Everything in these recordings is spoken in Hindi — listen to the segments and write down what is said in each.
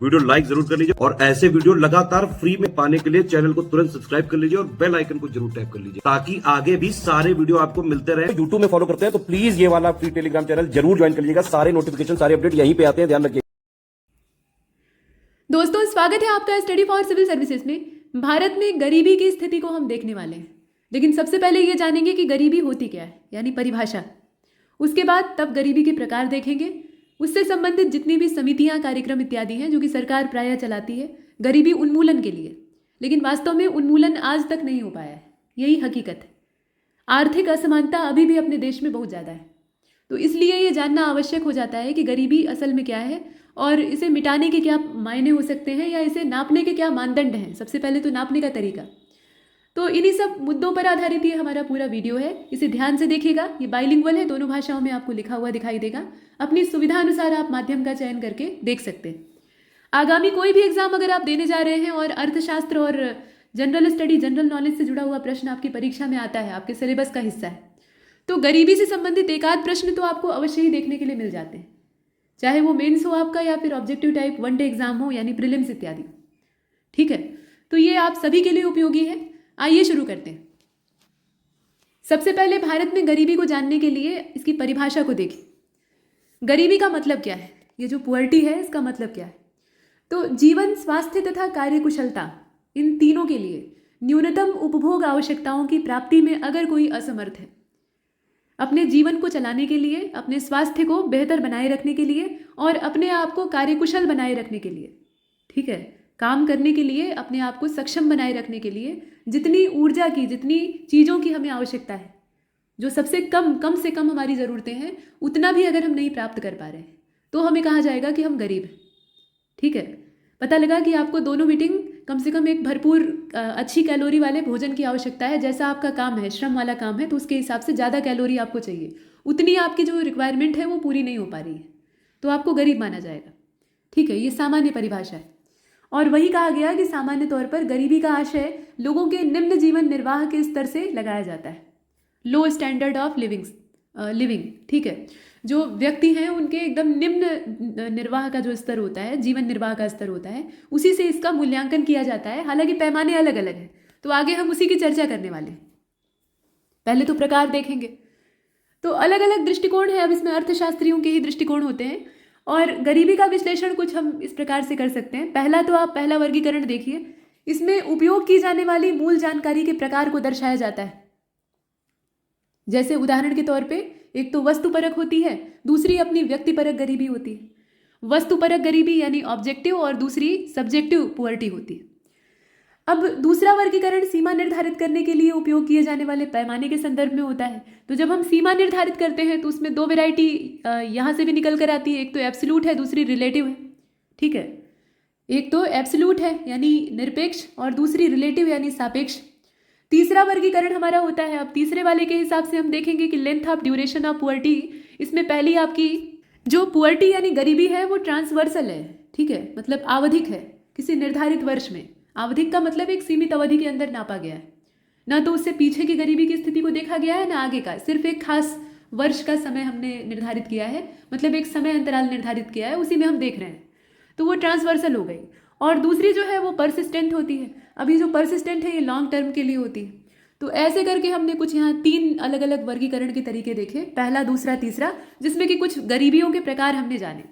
वीडियो लाइक जरूर कर लीजिए और ऐसे वीडियो लगातार फ्री में पाने के लिए चैनल को तुरंत सब्सक्राइब कर लीजिए और बेल आइकन को जरूर टैप कर लीजिए ताकि आगे भी सारे वीडियो आपको मिलते रहे। यूट्यूब में फॉलो करते हैं तो प्लीज ये वाला फ्री टेलीग्राम चैनल जरूर ज्वाइन कर लीजिएगा। सारे नोटिफिकेशन सारे अपडेट यहीं पे आते हैं, ध्यान रखिए। दोस्तों, स्वागत है आपका स्टडी फॉर सिविल सर्विसेज में। भारत में गरीबी की स्थिति को हम देखने वाले हैं, लेकिन सबसे पहले ये जानेंगे कि गरीबी होती क्या है, यानी परिभाषा। उसके बाद तब गरीबी के प्रकार देखेंगे, उससे संबंधित जितनी भी समितियां, कार्यक्रम इत्यादि हैं जो कि सरकार प्रायः चलाती है गरीबी उन्मूलन के लिए, लेकिन वास्तव में उन्मूलन आज तक नहीं हो पाया है। यही हकीकत है। आर्थिक असमानता अभी भी अपने देश में बहुत ज़्यादा है, तो इसलिए ये जानना आवश्यक हो जाता है कि गरीबी असल में क्या है और इसे मिटाने के क्या मायने हो सकते हैं या इसे नापने के क्या मानदंड हैं। सबसे पहले तो नापने का तरीका। तो इन्हीं सब मुद्दों पर आधारित ये हमारा पूरा वीडियो है, इसे ध्यान से देखिएगा। ये बाइलिंगुअल है, दोनों भाषाओं में आपको लिखा हुआ दिखाई देगा। अपनी सुविधा अनुसार आप माध्यम का चयन करके देख सकते हैं। आगामी कोई भी एग्जाम अगर आप देने जा रहे हैं और अर्थशास्त्र और जनरल स्टडी, जनरल नॉलेज से जुड़ा हुआ प्रश्न आपकी परीक्षा में आता है, आपके सिलेबस का हिस्सा है, तो गरीबी से संबंधित एक आध प्रश्न तो आपको अवश्य ही देखने के लिए मिल जाते हैं, चाहे वो मेंस हो आपका या फिर objective type one day exam हो, यानी प्रीलिम्स इत्यादि। ठीक है, तो ये आप सभी के लिए उपयोगी है। आइए शुरू करते हैं। सबसे पहले भारत में गरीबी को जानने के लिए इसकी परिभाषा को देखें। गरीबी का मतलब क्या है, ये जो पुअर्टी है इसका मतलब क्या है? तो जीवन, स्वास्थ्य तथा कार्यकुशलता, इन तीनों के लिए न्यूनतम उपभोग आवश्यकताओं की प्राप्ति में अगर कोई असमर्थ है, अपने जीवन को चलाने के लिए, अपने स्वास्थ्य को बेहतर बनाए रखने के लिए और अपने आप को कार्यकुशल बनाए रखने के लिए, ठीक है, काम करने के लिए, अपने आप को सक्षम बनाए रखने के लिए जितनी ऊर्जा की, जितनी चीज़ों की हमें आवश्यकता है, जो सबसे कम से कम हमारी ज़रूरतें हैं, उतना भी अगर हम नहीं प्राप्त कर पा रहे हैं तो हमें कहा जाएगा कि हम गरीब हैं। ठीक है, पता लगा कि आपको दोनों मीटिंग कम से कम एक भरपूर अच्छी कैलोरी वाले भोजन की आवश्यकता है। जैसा आपका काम है, श्रम वाला काम है, तो उसके हिसाब से ज़्यादा कैलोरी आपको चाहिए, उतनी आपकी जो रिक्वायरमेंट है वो पूरी नहीं हो पा रही है, तो आपको गरीब माना जाएगा। ठीक है, ये सामान्य परिभाषा है। और वही कहा गया कि सामान्य तौर पर गरीबी का आशय लोगों के निम्न जीवन निर्वाह के स्तर से लगाया जाता है, लो स्टैंडर्ड ऑफ लिविंग। ठीक है, जो व्यक्ति हैं उनके एकदम निम्न निर्वाह का जो स्तर होता है, जीवन निर्वाह का स्तर होता है, उसी से इसका मूल्यांकन किया जाता है। हालांकि पैमाने अलग अलग हैं, तो आगे हम उसी की चर्चा करने वाले हैं। पहले तो प्रकार देखेंगे, तो अलग अलग दृष्टिकोण है। अब इसमें अर्थशास्त्रियों के ही दृष्टिकोण होते हैं और गरीबी का विश्लेषण कुछ हम इस प्रकार से कर सकते हैं। पहला तो आप पहला वर्गीकरण देखिए, इसमें उपयोग की जाने वाली मूल जानकारी के प्रकार को दर्शाया जाता है। जैसे उदाहरण के तौर पे एक तो वस्तुपरक होती है, दूसरी अपनी व्यक्तिपरक गरीबी होती है। वस्तुपरक गरीबी यानी ऑब्जेक्टिव और दूसरी सब्जेक्टिव पुअर्टी होती है। अब दूसरा वर्गीकरण सीमा निर्धारित करने के लिए उपयोग किए जाने वाले पैमाने के संदर्भ में होता है। तो जब हम सीमा निर्धारित करते हैं तो उसमें दो वैरायटी यहाँ से भी निकल कर आती है, एक तो एब्सोल्यूट है, दूसरी रिलेटिव है। ठीक है, एक तो एब्सोल्यूट है यानी निरपेक्ष और दूसरी रिलेटिव यानी सापेक्ष। तीसरा वर्गीकरण हमारा होता है, अब तीसरे वाले के हिसाब से हम देखेंगे कि length of duration of poverty. इसमें पहली आपकी जो पुअर्टी यानी गरीबी है वो ट्रांसवर्सल है। ठीक है, मतलब आवधिक है, किसी निर्धारित वर्ष में। आवधिक का मतलब एक सीमित अवधि के अंदर नापा गया है, ना तो उससे पीछे की गरीबी की स्थिति को देखा गया है ना आगे का, सिर्फ एक खास वर्ष का समय हमने निर्धारित किया है, मतलब एक समय अंतराल निर्धारित किया है, उसी में हम देख रहे हैं, तो वो ट्रांसवर्सल हो गई। और दूसरी जो है वो परसिस्टेंट होती है। अभी जो परसिस्टेंट है ये लॉन्ग टर्म के लिए होती है। तो ऐसे करके हमने कुछ यहाँ 3 अलग अलग वर्गीकरण के तरीके देखे, पहला, दूसरा, तीसरा, जिसमें कि कुछ गरीबियों के प्रकार हमने जाने।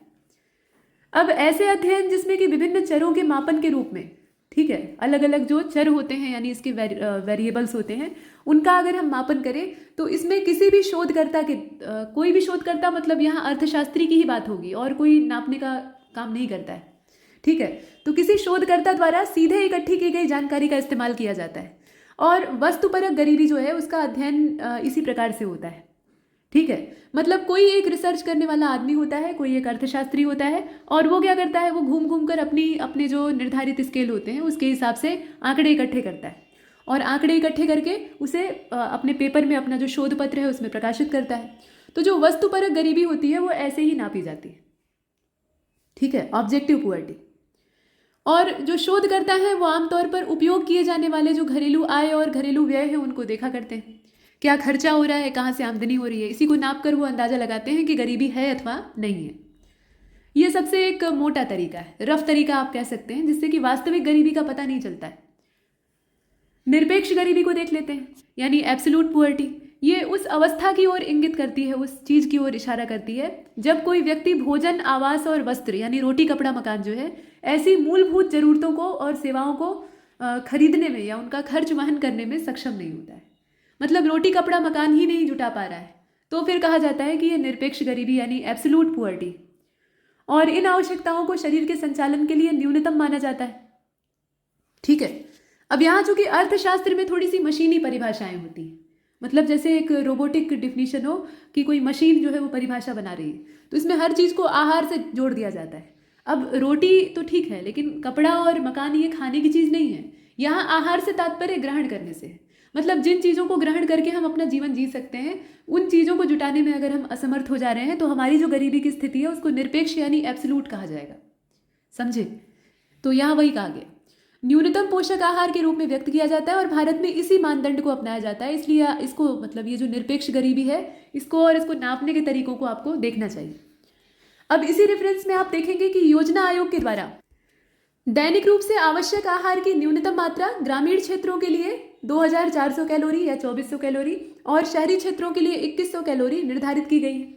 अब ऐसे अध्ययन जिसमें कि विभिन्न चरों के मापन के रूप में, ठीक है, अलग अलग जो चर होते हैं यानी इसके वेरिएबल्स होते हैं, उनका अगर हम मापन करें तो इसमें किसी भी शोधकर्ता के कोई भी शोधकर्ता, मतलब यहाँ अर्थशास्त्री की ही बात होगी और कोई नापने का काम नहीं करता है। ठीक है, तो किसी शोधकर्ता द्वारा सीधे इकट्ठी की गई जानकारी का इस्तेमाल किया जाता है और वस्तुपरक गरीबी जो है उसका अध्ययन इसी प्रकार से होता है। ठीक है, मतलब कोई एक रिसर्च करने वाला आदमी होता है, कोई एक अर्थशास्त्री होता है और वो क्या करता है, वो घूम घूम कर अपने जो निर्धारित स्केल होते हैं उसके हिसाब से आंकड़े इकट्ठे करता है और आंकड़े इकट्ठे करके उसे अपने पेपर में, अपना जो शोध पत्र है उसमें प्रकाशित करता है। तो जो वस्तुपरक गरीबी होती है वो ऐसे ही नापी जाती है। ठीक है, ऑब्जेक्टिव पुअर्टी। और जो शोध करता है वो आमतौर पर उपयोग किए जाने वाले जो घरेलू आय और घरेलू व्यय है उनको देखा करते हैं, क्या खर्चा हो रहा है, कहाँ से आमदनी हो रही है, इसी को नाप कर वो अंदाजा लगाते हैं कि गरीबी है अथवा नहीं है। ये सबसे एक मोटा तरीका है, रफ तरीका आप कह सकते हैं, जिससे कि वास्तविक गरीबी का पता नहीं चलता है। निरपेक्ष गरीबी को देख लेते हैं, यानी एब्सोल्यूट पुअर्टी। ये उस अवस्था की ओर इंगित करती है, उस चीज़ की ओर इशारा करती है जब कोई व्यक्ति भोजन, आवास और वस्त्र यानी रोटी कपड़ा मकान जो है, ऐसी मूलभूत जरूरतों को और सेवाओं को खरीदने में या उनका खर्च वहन करने में सक्षम नहीं होता है। मतलब रोटी कपड़ा मकान ही नहीं जुटा पा रहा है, तो फिर कहा जाता है कि ये निरपेक्ष गरीबी यानी एब्सोल्यूट पुअर्टी। और इन आवश्यकताओं को शरीर के संचालन के लिए न्यूनतम माना जाता है। ठीक है, अब यहाँ चूंकि अर्थशास्त्र में थोड़ी सी मशीनी परिभाषाएं होती हैं, मतलब जैसे एक रोबोटिक डिफिनीशन हो कि कोई मशीन जो है वो परिभाषा बना रही है, तो इसमें हर चीज़ को आहार से जोड़ दिया जाता है। अब रोटी तो ठीक है, लेकिन कपड़ा और मकान ये खाने की चीज़ नहीं है। यहाँ आहार से तात्पर्य ग्रहण करने से है। मतलब जिन चीज़ों को ग्रहण करके हम अपना जीवन जी सकते हैं, उन चीज़ों को जुटाने में अगर हम असमर्थ हो जा रहे हैं, तो हमारी जो गरीबी की स्थिति है उसको निरपेक्ष यानी एब्सोल्यूट कहा जाएगा। समझे? तो यहाँ वही कहा गया, न्यूनतम पोषक आहार के रूप में व्यक्त किया जाता है और भारत में इसी मानदंड को अपनाया जाता है। इसलिए इसको मतलब ये जो निरपेक्ष गरीबी है, इसको और इसको नापने के तरीकों को आपको देखना चाहिए। अब इसी रेफरेंस में आप देखेंगे कि योजना आयोग के द्वारा दैनिक रूप से आवश्यक आहार की न्यूनतम मात्रा ग्रामीण क्षेत्रों के लिए 2400 कैलोरी या 2400 कैलोरी और शहरी क्षेत्रों के लिए 2100 कैलोरी निर्धारित की गई है।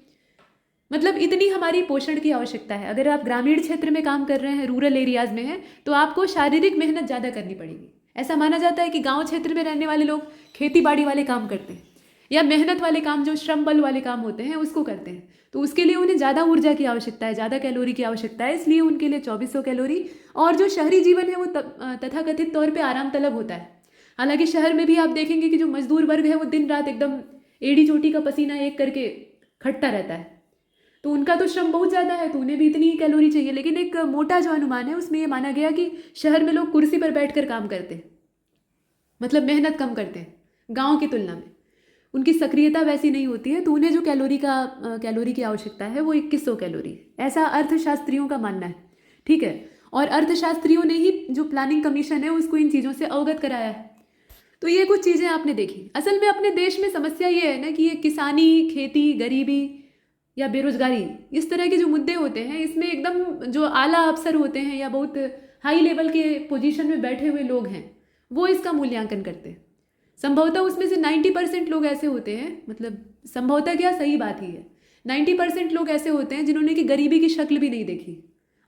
मतलब इतनी हमारी पोषण की आवश्यकता है। अगर आप ग्रामीण क्षेत्र में काम कर रहे हैं, रूरल एरियाज में हैं, तो आपको शारीरिक मेहनत ज़्यादा करनी पड़ेगी। ऐसा माना जाता है कि गांव क्षेत्र में रहने वाले लोग खेती बाड़ी वाले काम करते हैं या मेहनत वाले काम, जो श्रम बल वाले काम होते हैं, उसको करते हैं, तो उसके लिए उन्हें ज़्यादा ऊर्जा की आवश्यकता है, ज़्यादा कैलोरी की आवश्यकता है, इसलिए उनके लिए 2400 कैलोरी। और जो शहरी जीवन है वो तथाकथित तौर पर आराम तलब होता है। हालांकि शहर में भी आप देखेंगे कि जो मजदूर वर्ग है वो दिन रात एकदम एड़ी चोटी का पसीना एक करके खटता रहता है, तो उनका तो श्रम बहुत ज़्यादा है, तो उन्हें भी इतनी ही कैलोरी चाहिए। लेकिन एक मोटा जो अनुमान है उसमें ये माना गया कि शहर में लोग कुर्सी पर बैठकर काम करते हैं, मतलब मेहनत कम करते हैं गांव की तुलना में, उनकी सक्रियता वैसी नहीं होती है, तो उन्हें जो कैलोरी की आवश्यकता है वो 2100 कैलोरी है। ऐसा अर्थशास्त्रियों का मानना है। ठीक है, और अर्थशास्त्रियों ने ही जो प्लानिंग कमीशन है उसको इन चीज़ों से अवगत कराया है। तो ये कुछ चीज़ें आपने देखी। असल में अपने देश में समस्या ये है ना कि ये किसानी, खेती, गरीबी या बेरोजगारी, इस तरह के जो मुद्दे होते हैं, इसमें एकदम जो आला अफसर होते हैं या बहुत हाई लेवल के पोजीशन में बैठे हुए लोग हैं, वो इसका मूल्यांकन करते हैं। संभवतः उसमें से 90% लोग ऐसे होते हैं, मतलब संभवतः क्या, सही बात ही है, 90% लोग ऐसे होते हैं जिन्होंने कि गरीबी की शक्ल भी नहीं देखी।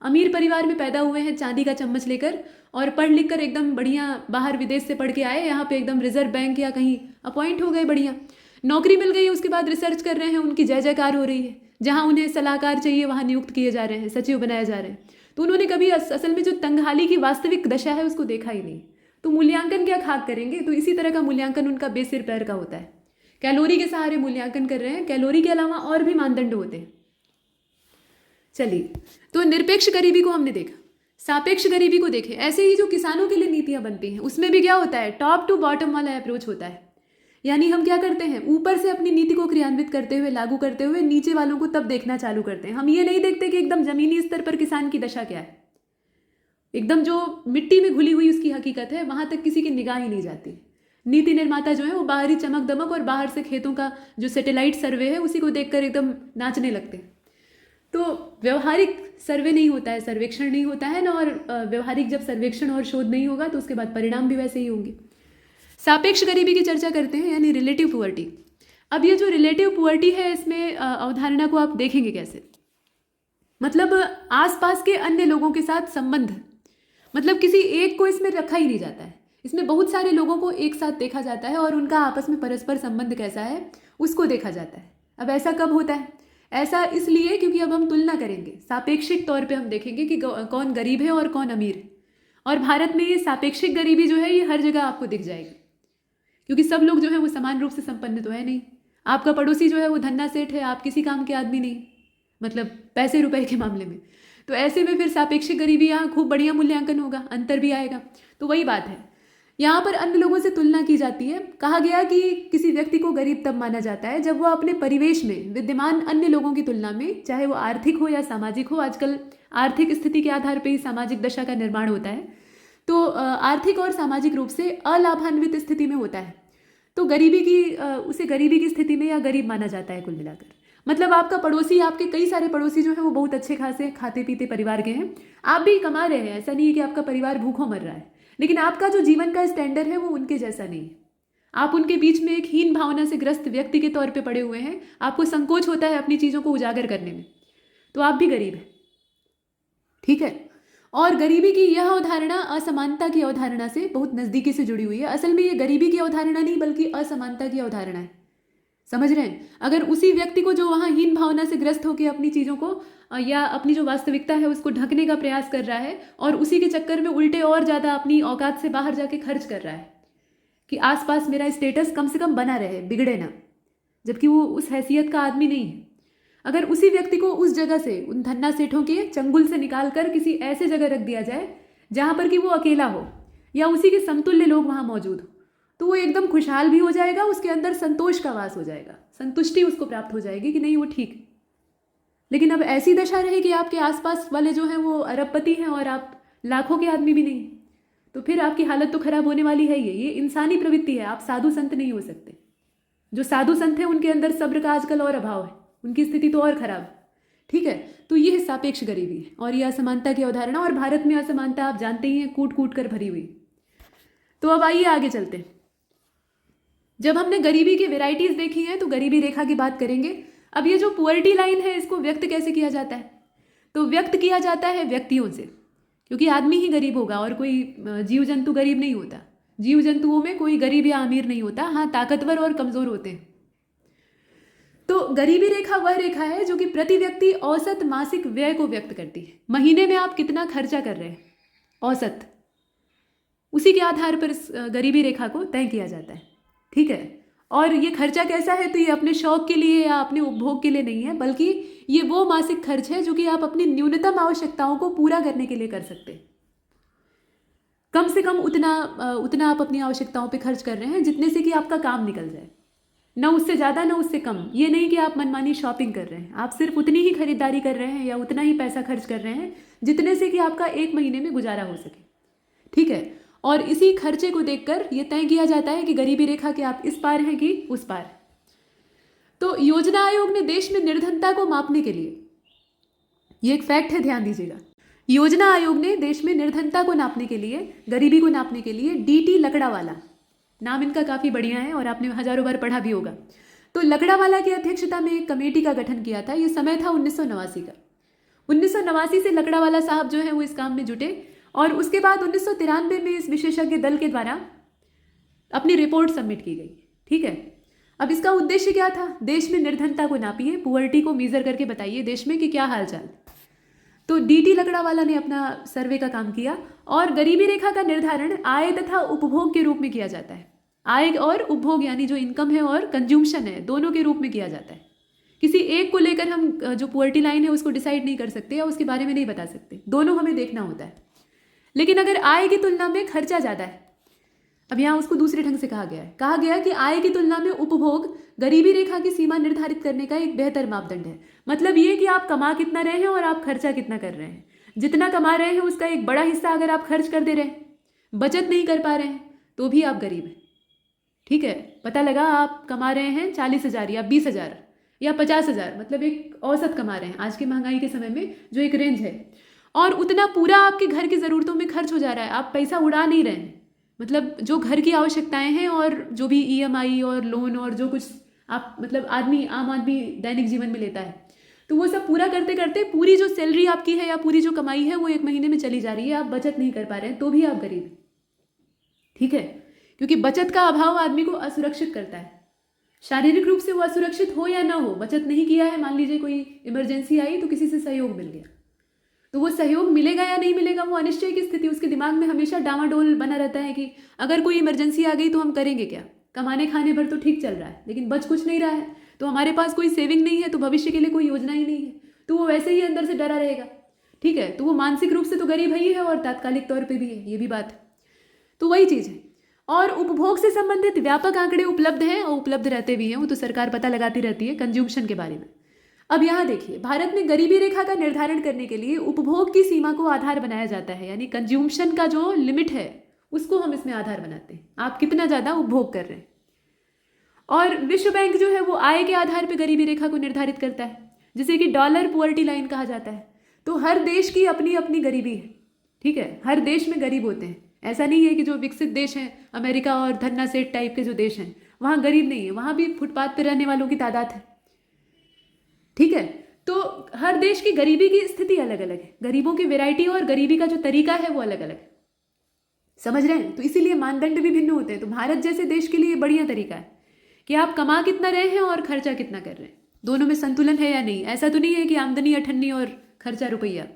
अमीर परिवार में पैदा हुए हैं चांदी का चम्मच लेकर, और पढ़ लिख कर एकदम बढ़िया बाहर विदेश से पढ़ के आए, यहाँ पे एकदम रिजर्व बैंक या कहीं अपॉइंट हो गए, बढ़िया नौकरी मिल गई, उसके बाद रिसर्च कर रहे हैं, उनकी जय जयकार हो रही है। जहाँ उन्हें सलाहकार चाहिए वहाँ नियुक्त किए जा रहे हैं, सचिव बनाए जा रहे हैं। तो उन्होंने कभी असल में जो तंगहाली की वास्तविक दशा है उसको देखा ही नहीं, तो मूल्यांकन क्या खाक करेंगे। तो इसी तरह का मूल्यांकन उनका बेसिर पैर का होता है। कैलोरी के सहारे मूल्यांकन कर रहे हैं, कैलोरी के अलावा और भी मानदंड होते हैं। चलिए, तो निरपेक्ष गरीबी को हमने देखा, सापेक्ष गरीबी को देखें। ऐसे ही जो किसानों के लिए नीतियां बनती हैं उसमें भी क्या होता है, टॉप टू बॉटम वाला अप्रोच होता है। यानी हम क्या करते हैं, ऊपर से अपनी नीति को क्रियान्वित करते हुए, लागू करते हुए, नीचे वालों को तब देखना चालू करते हैं। हम ये नहीं देखते कि एकदम जमीनी स्तर पर किसान की दशा क्या है, एकदम जो मिट्टी में घुली हुई उसकी हकीकत है, वहां तक किसी की निगाह ही नहीं जाती। नीति निर्माता जो है वो बाहरी चमक दमक और बाहर से खेतों का जो सैटेलाइट सर्वे है उसी को देखकर एकदम नाचने लगते हैं। तो व्यवहारिक सर्वे नहीं होता है, सर्वेक्षण नहीं होता है ना, और व्यवहारिक जब सर्वेक्षण और शोध नहीं होगा तो उसके बाद परिणाम भी वैसे ही होंगे। सापेक्ष गरीबी की चर्चा करते हैं, यानी रिलेटिव पुअर्टी। अब ये जो रिलेटिव पुअर्टी है, इसमें अवधारणा को आप देखेंगे कैसे, मतलब आसपास के अन्य लोगों के साथ संबंध, मतलब किसी एक को इसमें रखा ही नहीं जाता है, इसमें बहुत सारे लोगों को एक साथ देखा जाता है और उनका आपस में परस्पर संबंध कैसा है उसको देखा जाता है। अब ऐसा कब होता है, ऐसा इसलिए क्योंकि अब हम तुलना करेंगे, सापेक्षिक तौर पे हम देखेंगे कि कौन गरीब है और कौन अमीर है। और भारत में ये सापेक्षिक गरीबी जो है ये हर जगह आपको दिख जाएगी, क्योंकि सब लोग जो है वो समान रूप से संपन्न तो है नहीं। आपका पड़ोसी जो है वो धन्ना सेठ है, आप किसी काम के आदमी नहीं, मतलब पैसे रुपए के मामले में। तो ऐसे में फिर सापेक्षिक गरीबी यहाँ खूब बढ़िया मूल्यांकन होगा, अंतर भी आएगा। तो वही बात है, यहाँ पर अन्य लोगों से तुलना की जाती है। कहा गया कि किसी व्यक्ति को गरीब तब माना जाता है जब वो अपने परिवेश में विद्यमान अन्य लोगों की तुलना में, चाहे वो आर्थिक हो या सामाजिक हो, आजकल आर्थिक स्थिति के आधार पर ही सामाजिक दशा का निर्माण होता है, तो आर्थिक और सामाजिक रूप से अलाभान्वित स्थिति में होता है, तो गरीबी की उसे गरीबी की स्थिति में या गरीब माना जाता है कुल मिलाकर। मतलब आपका पड़ोसी, आपके कई सारे पड़ोसी जो है वो बहुत अच्छे खासे खाते पीते परिवार के हैं, आप भी कमा रहे हैं, ऐसा नहीं है कि आपका परिवार भूखों मर रहा है, लेकिन आपका जो जीवन का स्टैंडर्ड है वो उनके जैसा नहीं है। आप उनके बीच में एक हीन भावना से ग्रस्त व्यक्ति के तौर पे पड़े हुए हैं, आपको संकोच होता है अपनी चीज़ों को उजागर करने में, तो आप भी गरीब हैं। ठीक है। और गरीबी की यह अवधारणा असमानता की अवधारणा से बहुत नज़दीकी से जुड़ी हुई है। असल में ये गरीबी की अवधारणा नहीं बल्कि असमानता की अवधारणा है। समझ रहे हैं? अगर उसी व्यक्ति को जो वहाँ हीन भावना से ग्रस्त होकर अपनी चीज़ों को या अपनी जो वास्तविकता है उसको ढकने का प्रयास कर रहा है और उसी के चक्कर में उल्टे और ज़्यादा अपनी औकात से बाहर जाके खर्च कर रहा है कि आसपास मेरा स्टेटस कम से कम बना रहे, बिगड़े ना, जबकि वो उस हैसियत का आदमी नहीं है। अगर उसी व्यक्ति को उस जगह से, उन धन्ना सेठों के चंगुल से निकाल कर किसी ऐसे जगह रख दिया जाए जहाँ पर कि वो अकेला हो या उसी के समतुल्य लोग वहाँ मौजूद हो, तो वो एकदम खुशहाल भी हो जाएगा, उसके अंदर संतोष का वास हो जाएगा, संतुष्टि उसको प्राप्त हो जाएगी कि नहीं वो ठीक। लेकिन अब ऐसी दशा रहे कि आपके आसपास वाले जो हैं वो अरबपति हैं और आप लाखों के आदमी भी नहीं, तो फिर आपकी हालत तो खराब होने वाली है। ये इंसानी प्रवृत्ति है, आप साधु संत नहीं हो सकते। जो साधु संत हैं उनके अंदर सब्र का आजकल और अभाव है, उनकी स्थिति तो और खराब। ठीक है, तो ये है सापेक्ष गरीबी है और ये असमानता की अवधारणा। और भारत में असमानता आप जानते ही हैं, कूट कूट कर भरी हुई। तो अब आइए आगे चलते हैं। जब हमने गरीबी की वेराइटीज देखी हैं तो गरीबी रेखा की बात करेंगे। अब ये जो पुअर्टी लाइन है इसको व्यक्त कैसे किया जाता है? तो व्यक्त किया जाता है व्यक्तियों से, क्योंकि आदमी ही गरीब होगा और कोई जीव जंतु गरीब नहीं होता। जीव जंतुओं में कोई गरीब या अमीर नहीं होता, हाँ ताकतवर और कमजोर होते हैं। तो गरीबी रेखा वह रेखा है जो कि प्रति व्यक्ति औसत मासिक व्यय को व्यक्त करती है। महीने में आप कितना खर्चा कर रहे हैं औसत, उसी के आधार पर इस गरीबी रेखा को तय किया जाता है। ठीक है, और ये खर्चा कैसा है? तो ये अपने शौक के लिए या अपने उपभोग के लिए नहीं है, बल्कि ये वो मासिक खर्च है जो कि आप अपनी न्यूनतम आवश्यकताओं को पूरा करने के लिए कर सकते हैं। कम से कम उतना आप अपनी आवश्यकताओं पे खर्च कर रहे हैं जितने से कि आपका काम निकल जाए, न उससे ज़्यादा न उससे कम। ये नहीं कि आप मनमानी शॉपिंग कर रहे हैं, आप सिर्फ उतनी ही खरीदारी कर रहे हैं या उतना ही पैसा खर्च कर रहे हैं जितने से कि आपका एक महीने में गुजारा हो सके। ठीक है, और इसी खर्चे को देखकर यह तय किया जाता है कि गरीबी रेखा के आप इस पार हैं कि उस पार। तो योजना आयोग ने देश में निर्धनता को मापने के लिए, ये एक फैक्ट है, ध्यान दीजिएगा, योजना आयोग ने देश में निर्धनता को नापने के लिए, गरीबी को नापने के लिए डीटी लकड़ावाला, नाम इनका काफ़ी बढ़िया है और आपने हजारों बार पढ़ा भी होगा, तो लकड़ावाला की अध्यक्षता में एक कमेटी का गठन किया था। ये समय था 1989 का। 1989 से लकड़ावाला साहब जो है वो इस काम में जुटे और उसके बाद 1993 में इस विशेषज्ञ दल के द्वारा अपनी रिपोर्ट सबमिट की गई। ठीक है, अब इसका उद्देश्य क्या था? देश में निर्धनता को नापिए, पुअर्टी को मेजर करके बताइए देश में कि क्या हालचाल। तो डीटी लकड़ावाला ने अपना सर्वे का काम किया और गरीबी रेखा का निर्धारण आय तथा उपभोग के रूप में किया जाता है। आय और उपभोग यानी जो इनकम है और कंज्यूमशन है, दोनों के रूप में किया जाता है। किसी एक को लेकर हम जो पुअर्टी लाइन है उसको डिसाइड नहीं कर सकते या उसके बारे में नहीं बता सकते, दोनों हमें देखना होता है। लेकिन अगर आय की तुलना में खर्चा ज़्यादा है, अब यहाँ उसको दूसरे ढंग से कहा गया है कि आय की तुलना में उपभोग गरीबी रेखा की सीमा निर्धारित करने का एक बेहतर मापदंड है। मतलब ये कि आप कमा कितना रहे हैं और आप खर्चा कितना कर रहे हैं। जितना कमा रहे हैं उसका एक बड़ा हिस्सा अगर आप खर्च कर दे रहे हैं, बचत नहीं कर पा रहे हैं, तो भी आप गरीब हैं। ठीक है, पता लगा आप कमा रहे हैं 40,000 या 20,000 या 50,000, मतलब एक औसत कमा रहे हैं आज की महंगाई के समय में जो एक रेंज है, और उतना पूरा आपके घर की ज़रूरतों में खर्च हो जा रहा है, आप पैसा उड़ा नहीं रहे हैं। मतलब जो घर की आवश्यकताएं हैं और जो भी ईएमआई और लोन और जो कुछ आप मतलब आम आदमी दैनिक जीवन में लेता है, तो वो सब पूरा करते करते पूरी जो सैलरी आपकी है या पूरी जो कमाई है वो एक महीने में चली जा रही है, आप बचत नहीं कर पा रहे हैं, तो भी आप गरीब हैं। ठीक है, क्योंकि बचत का अभाव आदमी को असुरक्षित करता है। शारीरिक रूप से वो असुरक्षित हो या ना हो, बचत नहीं किया है, मान लीजिए कोई इमरजेंसी आई तो किसी से सहयोग मिल गया, तो वो सहयोग मिलेगा या नहीं मिलेगा वो अनिश्चय की स्थिति उसके दिमाग में हमेशा डामाडोल बना रहता है कि अगर कोई इमरजेंसी आ गई तो हम करेंगे क्या? कमाने खाने भर तो ठीक चल रहा है लेकिन बच कुछ नहीं रहा है, तो हमारे पास कोई सेविंग नहीं है, तो भविष्य के लिए कोई योजना ही नहीं है, तो वो वैसे ही अंदर से डरा रहेगा। ठीक है, तो वो मानसिक रूप से तो गरीब ही है और तात्कालिक तौर पर भी है, ये भी बात है। तो वही चीज़ है। और उपभोग से संबंधित व्यापक आंकड़े उपलब्ध हैं और उपलब्ध रहते भी हैं, वो तो सरकार पता लगाती रहती है कंज्यूमशन के बारे में। अब यहाँ देखिए, भारत में गरीबी रेखा का निर्धारण करने के लिए उपभोग की सीमा को आधार बनाया जाता है, यानी कंज्यूमशन का जो लिमिट है उसको हम इसमें आधार बनाते हैं, आप कितना ज़्यादा उपभोग कर रहे हैं। और विश्व बैंक जो है वो आय के आधार पर गरीबी रेखा को निर्धारित करता है, जिसे कि डॉलर पुअर्टी लाइन कहा जाता है। तो हर देश की अपनी अपनी गरीबी है, ठीक है, हर देश में गरीब होते हैं। ऐसा नहीं है कि जो विकसित देश हैं, अमेरिका और धन्ना सेठ टाइप के जो देश हैं, वहाँ गरीब नहीं है, वहाँ भी फुटपाथ पर रहने वालों की तादाद है, ठीक है। तो हर देश की गरीबी की स्थिति अलग अलग है, गरीबों की वैरायटी और गरीबी का जो तरीका है वो अलग अलग है, समझ रहे हैं। तो इसीलिए मानदंड भी भिन्न होते हैं। तो भारत जैसे देश के लिए बढ़िया तरीका है कि आप कमा कितना रहे हैं और खर्चा कितना कर रहे हैं, दोनों में संतुलन है या नहीं। ऐसा तो नहीं है कि आमदनी 98 और खर्चा रुपया।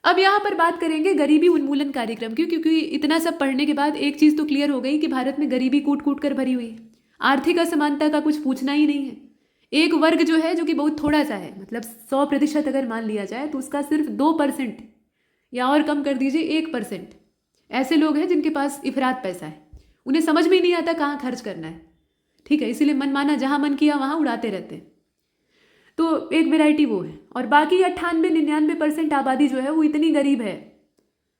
अब यहाँ पर बात करेंगे गरीबी उन्मूलन कार्यक्रम की, क्योंकि इतना सब पढ़ने के बाद एक चीज़ तो क्लियर हो गई कि भारत में गरीबी कूट कूट कर भरी हुई है। आर्थिक असमानता का कुछ पूछना ही नहीं है। एक वर्ग जो है जो कि बहुत थोड़ा सा है, मतलब 100% अगर मान लिया जाए तो उसका सिर्फ 2% या और कम कर दीजिए 1% ऐसे लोग हैं जिनके पास इफरात पैसा है, उन्हें समझ में ही नहीं आता कहाँ खर्च करना है, ठीक है। इसीलिए मनमाना जहाँ मन किया वहाँ उड़ाते रहते हैं। तो एक वैरायटी वो है। और बाकी 98-99% आबादी जो है वो इतनी गरीब है।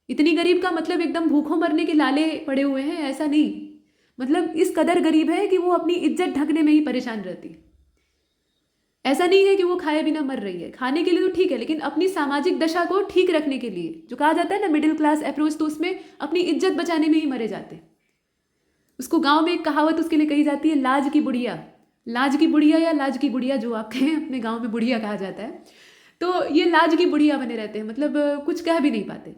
इतनी गरीब का मतलब एकदम भूखों मरने के लाले पड़े हुए हैं, ऐसा नहीं। मतलब इस कदर गरीब है कि वो अपनी इज्जत ढकने में ही परेशान रहती है। ऐसा नहीं है कि वो खाए बिना मर रही है, खाने के लिए तो ठीक है, लेकिन अपनी सामाजिक दशा को ठीक रखने के लिए जो कहा जाता है ना मिडिल क्लास अप्रोच, तो उसमें अपनी इज्जत बचाने में ही मरे जाते हैं। उसको गाँव में एक कहावत उसके लिए कही जाती है, लाज की बुढ़िया। लाज की बुढ़िया या लाज की गुड़िया, जो आप कहें, अपने गांव में बुढ़िया कहा जाता है। तो ये लाज की बुढ़िया बने रहते हैं, मतलब कुछ कह भी नहीं पाते।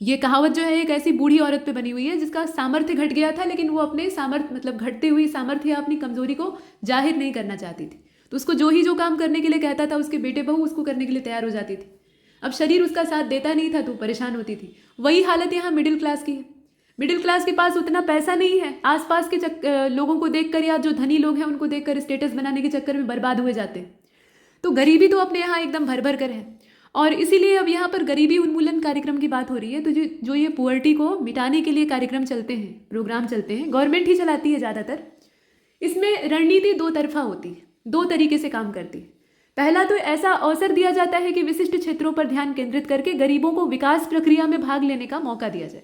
ये कहावत जो है एक ऐसी बूढ़ी औरत पे बनी हुई है जिसका सामर्थ्य घट गया था, लेकिन वो अपने सामर्थ्य मतलब घटते हुई सामर्थ्य या अपनी कमजोरी को जाहिर नहीं करना चाहती थी। तो उसको जो काम करने के लिए कहता था उसके बेटे बहू उसको करने के लिए तैयार हो जाती थी। अब शरीर उसका साथ देता नहीं था तो परेशान होती थी। वही हालत यहाँ मिडिल क्लास की है। मिडिल क्लास के पास उतना पैसा नहीं है, आसपास के लोगों को देखकर या जो धनी लोग हैं उनको देखकर स्टेटस बनाने के चक्कर में बर्बाद हुए जाते हैं। तो गरीबी तो अपने यहाँ एकदम भर भर कर है। और इसीलिए अब यहाँ पर गरीबी उन्मूलन कार्यक्रम की बात हो रही है। तो जो ये पुअर्टी को मिटाने के लिए कार्यक्रम चलते हैं, प्रोग्राम चलते हैं, गवर्नमेंट ही चलाती है ज़्यादातर। इसमें रणनीति दो तरफा होती है, दो तरीके से काम करती है। पहला तो ऐसा अवसर दिया जाता है कि विशिष्ट क्षेत्रों पर ध्यान केंद्रित करके गरीबों को विकास प्रक्रिया में भाग लेने का मौका दिया जाए,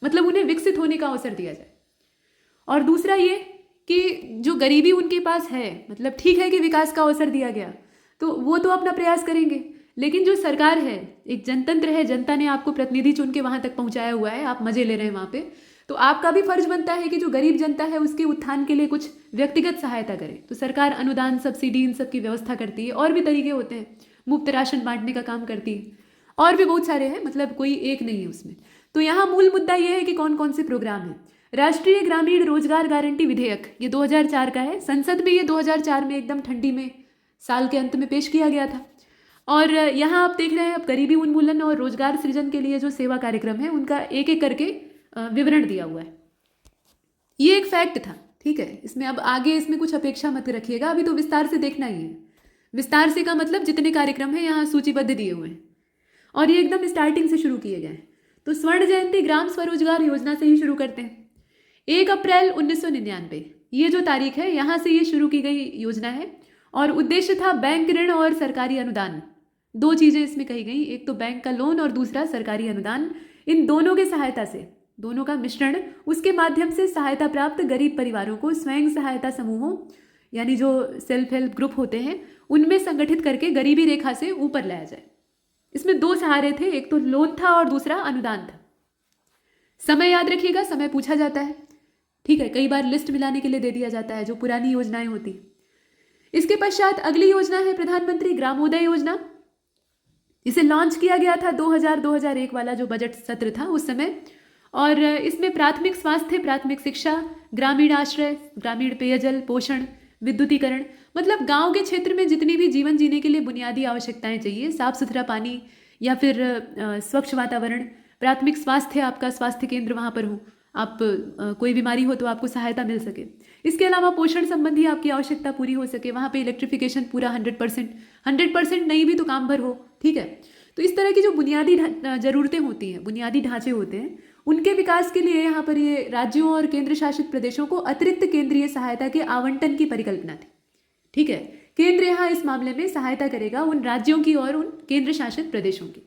मतलब उन्हें विकसित होने का अवसर दिया जाए। और दूसरा ये कि जो गरीबी उनके पास है, मतलब ठीक है कि विकास का अवसर दिया गया तो वो तो अपना प्रयास करेंगे, लेकिन जो सरकार है, एक जनतंत्र है, जनता ने आपको प्रतिनिधि चुन के वहां तक पहुंचाया हुआ है, आप मजे ले रहे हैं वहां पे, तो आपका भी फर्ज बनता है कि जो गरीब जनता है उसके उत्थान के लिए कुछ व्यक्तिगत सहायता करे। तो सरकार अनुदान, सब्सिडी, इन सब की व्यवस्था करती है। और भी तरीके होते हैं, मुफ्त राशन बांटने का काम करती है, और भी बहुत सारे हैं, मतलब कोई एक नहीं है उसमें। तो यहाँ मूल मुद्दा यह है कि कौन कौन से प्रोग्राम हैं। राष्ट्रीय ग्रामीण रोजगार गारंटी विधेयक, ये 2004 का है। संसद में ये 2004 में एकदम ठंडी में साल के अंत में पेश किया गया था। और यहाँ आप देख रहे हैं, अब गरीबी उन्मूलन और रोजगार सृजन के लिए जो सेवा कार्यक्रम है उनका एक एक करके विवरण दिया हुआ है। ये एक फैक्ट था, ठीक है। इसमें अब आगे इसमें कुछ अपेक्षा मत रखिएगा, अभी तो विस्तार से देखना ही है। विस्तार से का मतलब जितने कार्यक्रम हैं यहाँ सूचीबद्ध दिए हुए हैं और ये एकदम स्टार्टिंग से शुरू किए गए हैं। तो स्वर्ण जयंती ग्राम स्वरोजगार योजना से ही शुरू करते हैं। 1 अप्रैल 1999 ये जो तारीख है, यहाँ से ये शुरू की गई योजना है। और उद्देश्य था बैंक ऋण और सरकारी अनुदान, दो चीज़ें इसमें कही गई, एक तो बैंक का लोन और दूसरा सरकारी अनुदान। इन दोनों के सहायता से, दोनों का मिश्रण, उसके माध्यम से सहायता प्राप्त गरीब परिवारों को स्वयं सहायता समूहों यानी जो सेल्फ हेल्प ग्रुप होते हैं उनमें संगठित करके गरीबी रेखा से ऊपर लाया जाए। इसमें दो सहारे थे, एक तो लोन था और दूसरा अनुदान था। समय याद रखिएगा, समय पूछा जाता है, ठीक है। कई बार लिस्ट मिलाने के लिए दे दिया जाता है जो पुरानी योजनाएं होती। इसके पश्चात अगली योजना है प्रधानमंत्री ग्रामोदय योजना। इसे लॉन्च किया गया था 2000-2001 वाला जो बजट सत्र था उस समय। और इसमें प्राथमिक स्वास्थ्य, प्राथमिक शिक्षा, ग्रामीण आश्रय, ग्रामीण पेयजल, पोषण, विद्युतीकरण, मतलब गांव के क्षेत्र में जितनी भी जीवन जीने के लिए बुनियादी आवश्यकताएं चाहिए, साफ सुथरा पानी या फिर स्वच्छ वातावरण, प्राथमिक स्वास्थ्य, आपका स्वास्थ्य केंद्र वहाँ पर हो, आप कोई बीमारी हो तो आपको सहायता मिल सके। इसके अलावा पोषण संबंधी आपकी आवश्यकता पूरी हो सके, वहाँ पे इलेक्ट्रिफिकेशन पूरा 100% नहीं भी तो काम भर हो, ठीक है। तो इस तरह की जो बुनियादी ज़रूरतें होती हैं, बुनियादी ढांचे होते हैं, उनके विकास के लिए यहाँ पर ये राज्यों और केंद्र शासित प्रदेशों को अतिरिक्त केंद्रीय सहायता के आवंटन की परिकल्पना थी, ठीक है। केंद्र यहाँ इस मामले में सहायता करेगा उन राज्यों की और उन केंद्र शासित प्रदेशों की।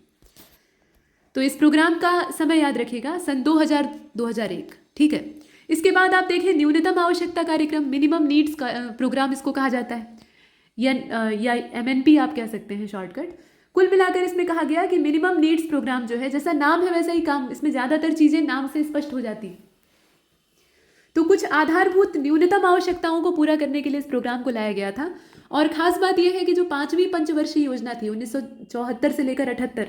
तो इस प्रोग्राम का समय याद रखिएगा, सन 2000-2001, ठीक है। इसके बाद आप देखें न्यूनतम आवश्यकता कार्यक्रम, मिनिमम नीड्स प्रोग्राम इसको कहा जाता है, या MNP आप कह सकते हैं शॉर्टकट। कुल मिलाकर इसमें कहा गया कि मिनिमम नीड्स प्रोग्राम जो है, जैसा नाम है वैसा ही काम, इसमें ज़्यादातर चीज़ें नाम से स्पष्ट हो जाती हैं। तो कुछ आधारभूत न्यूनतम आवश्यकताओं को पूरा करने के लिए इस प्रोग्राम को लाया गया था। और ख़ास बात यह है कि जो 5वीं पंचवर्षीय योजना थी 1974 से लेकर 78,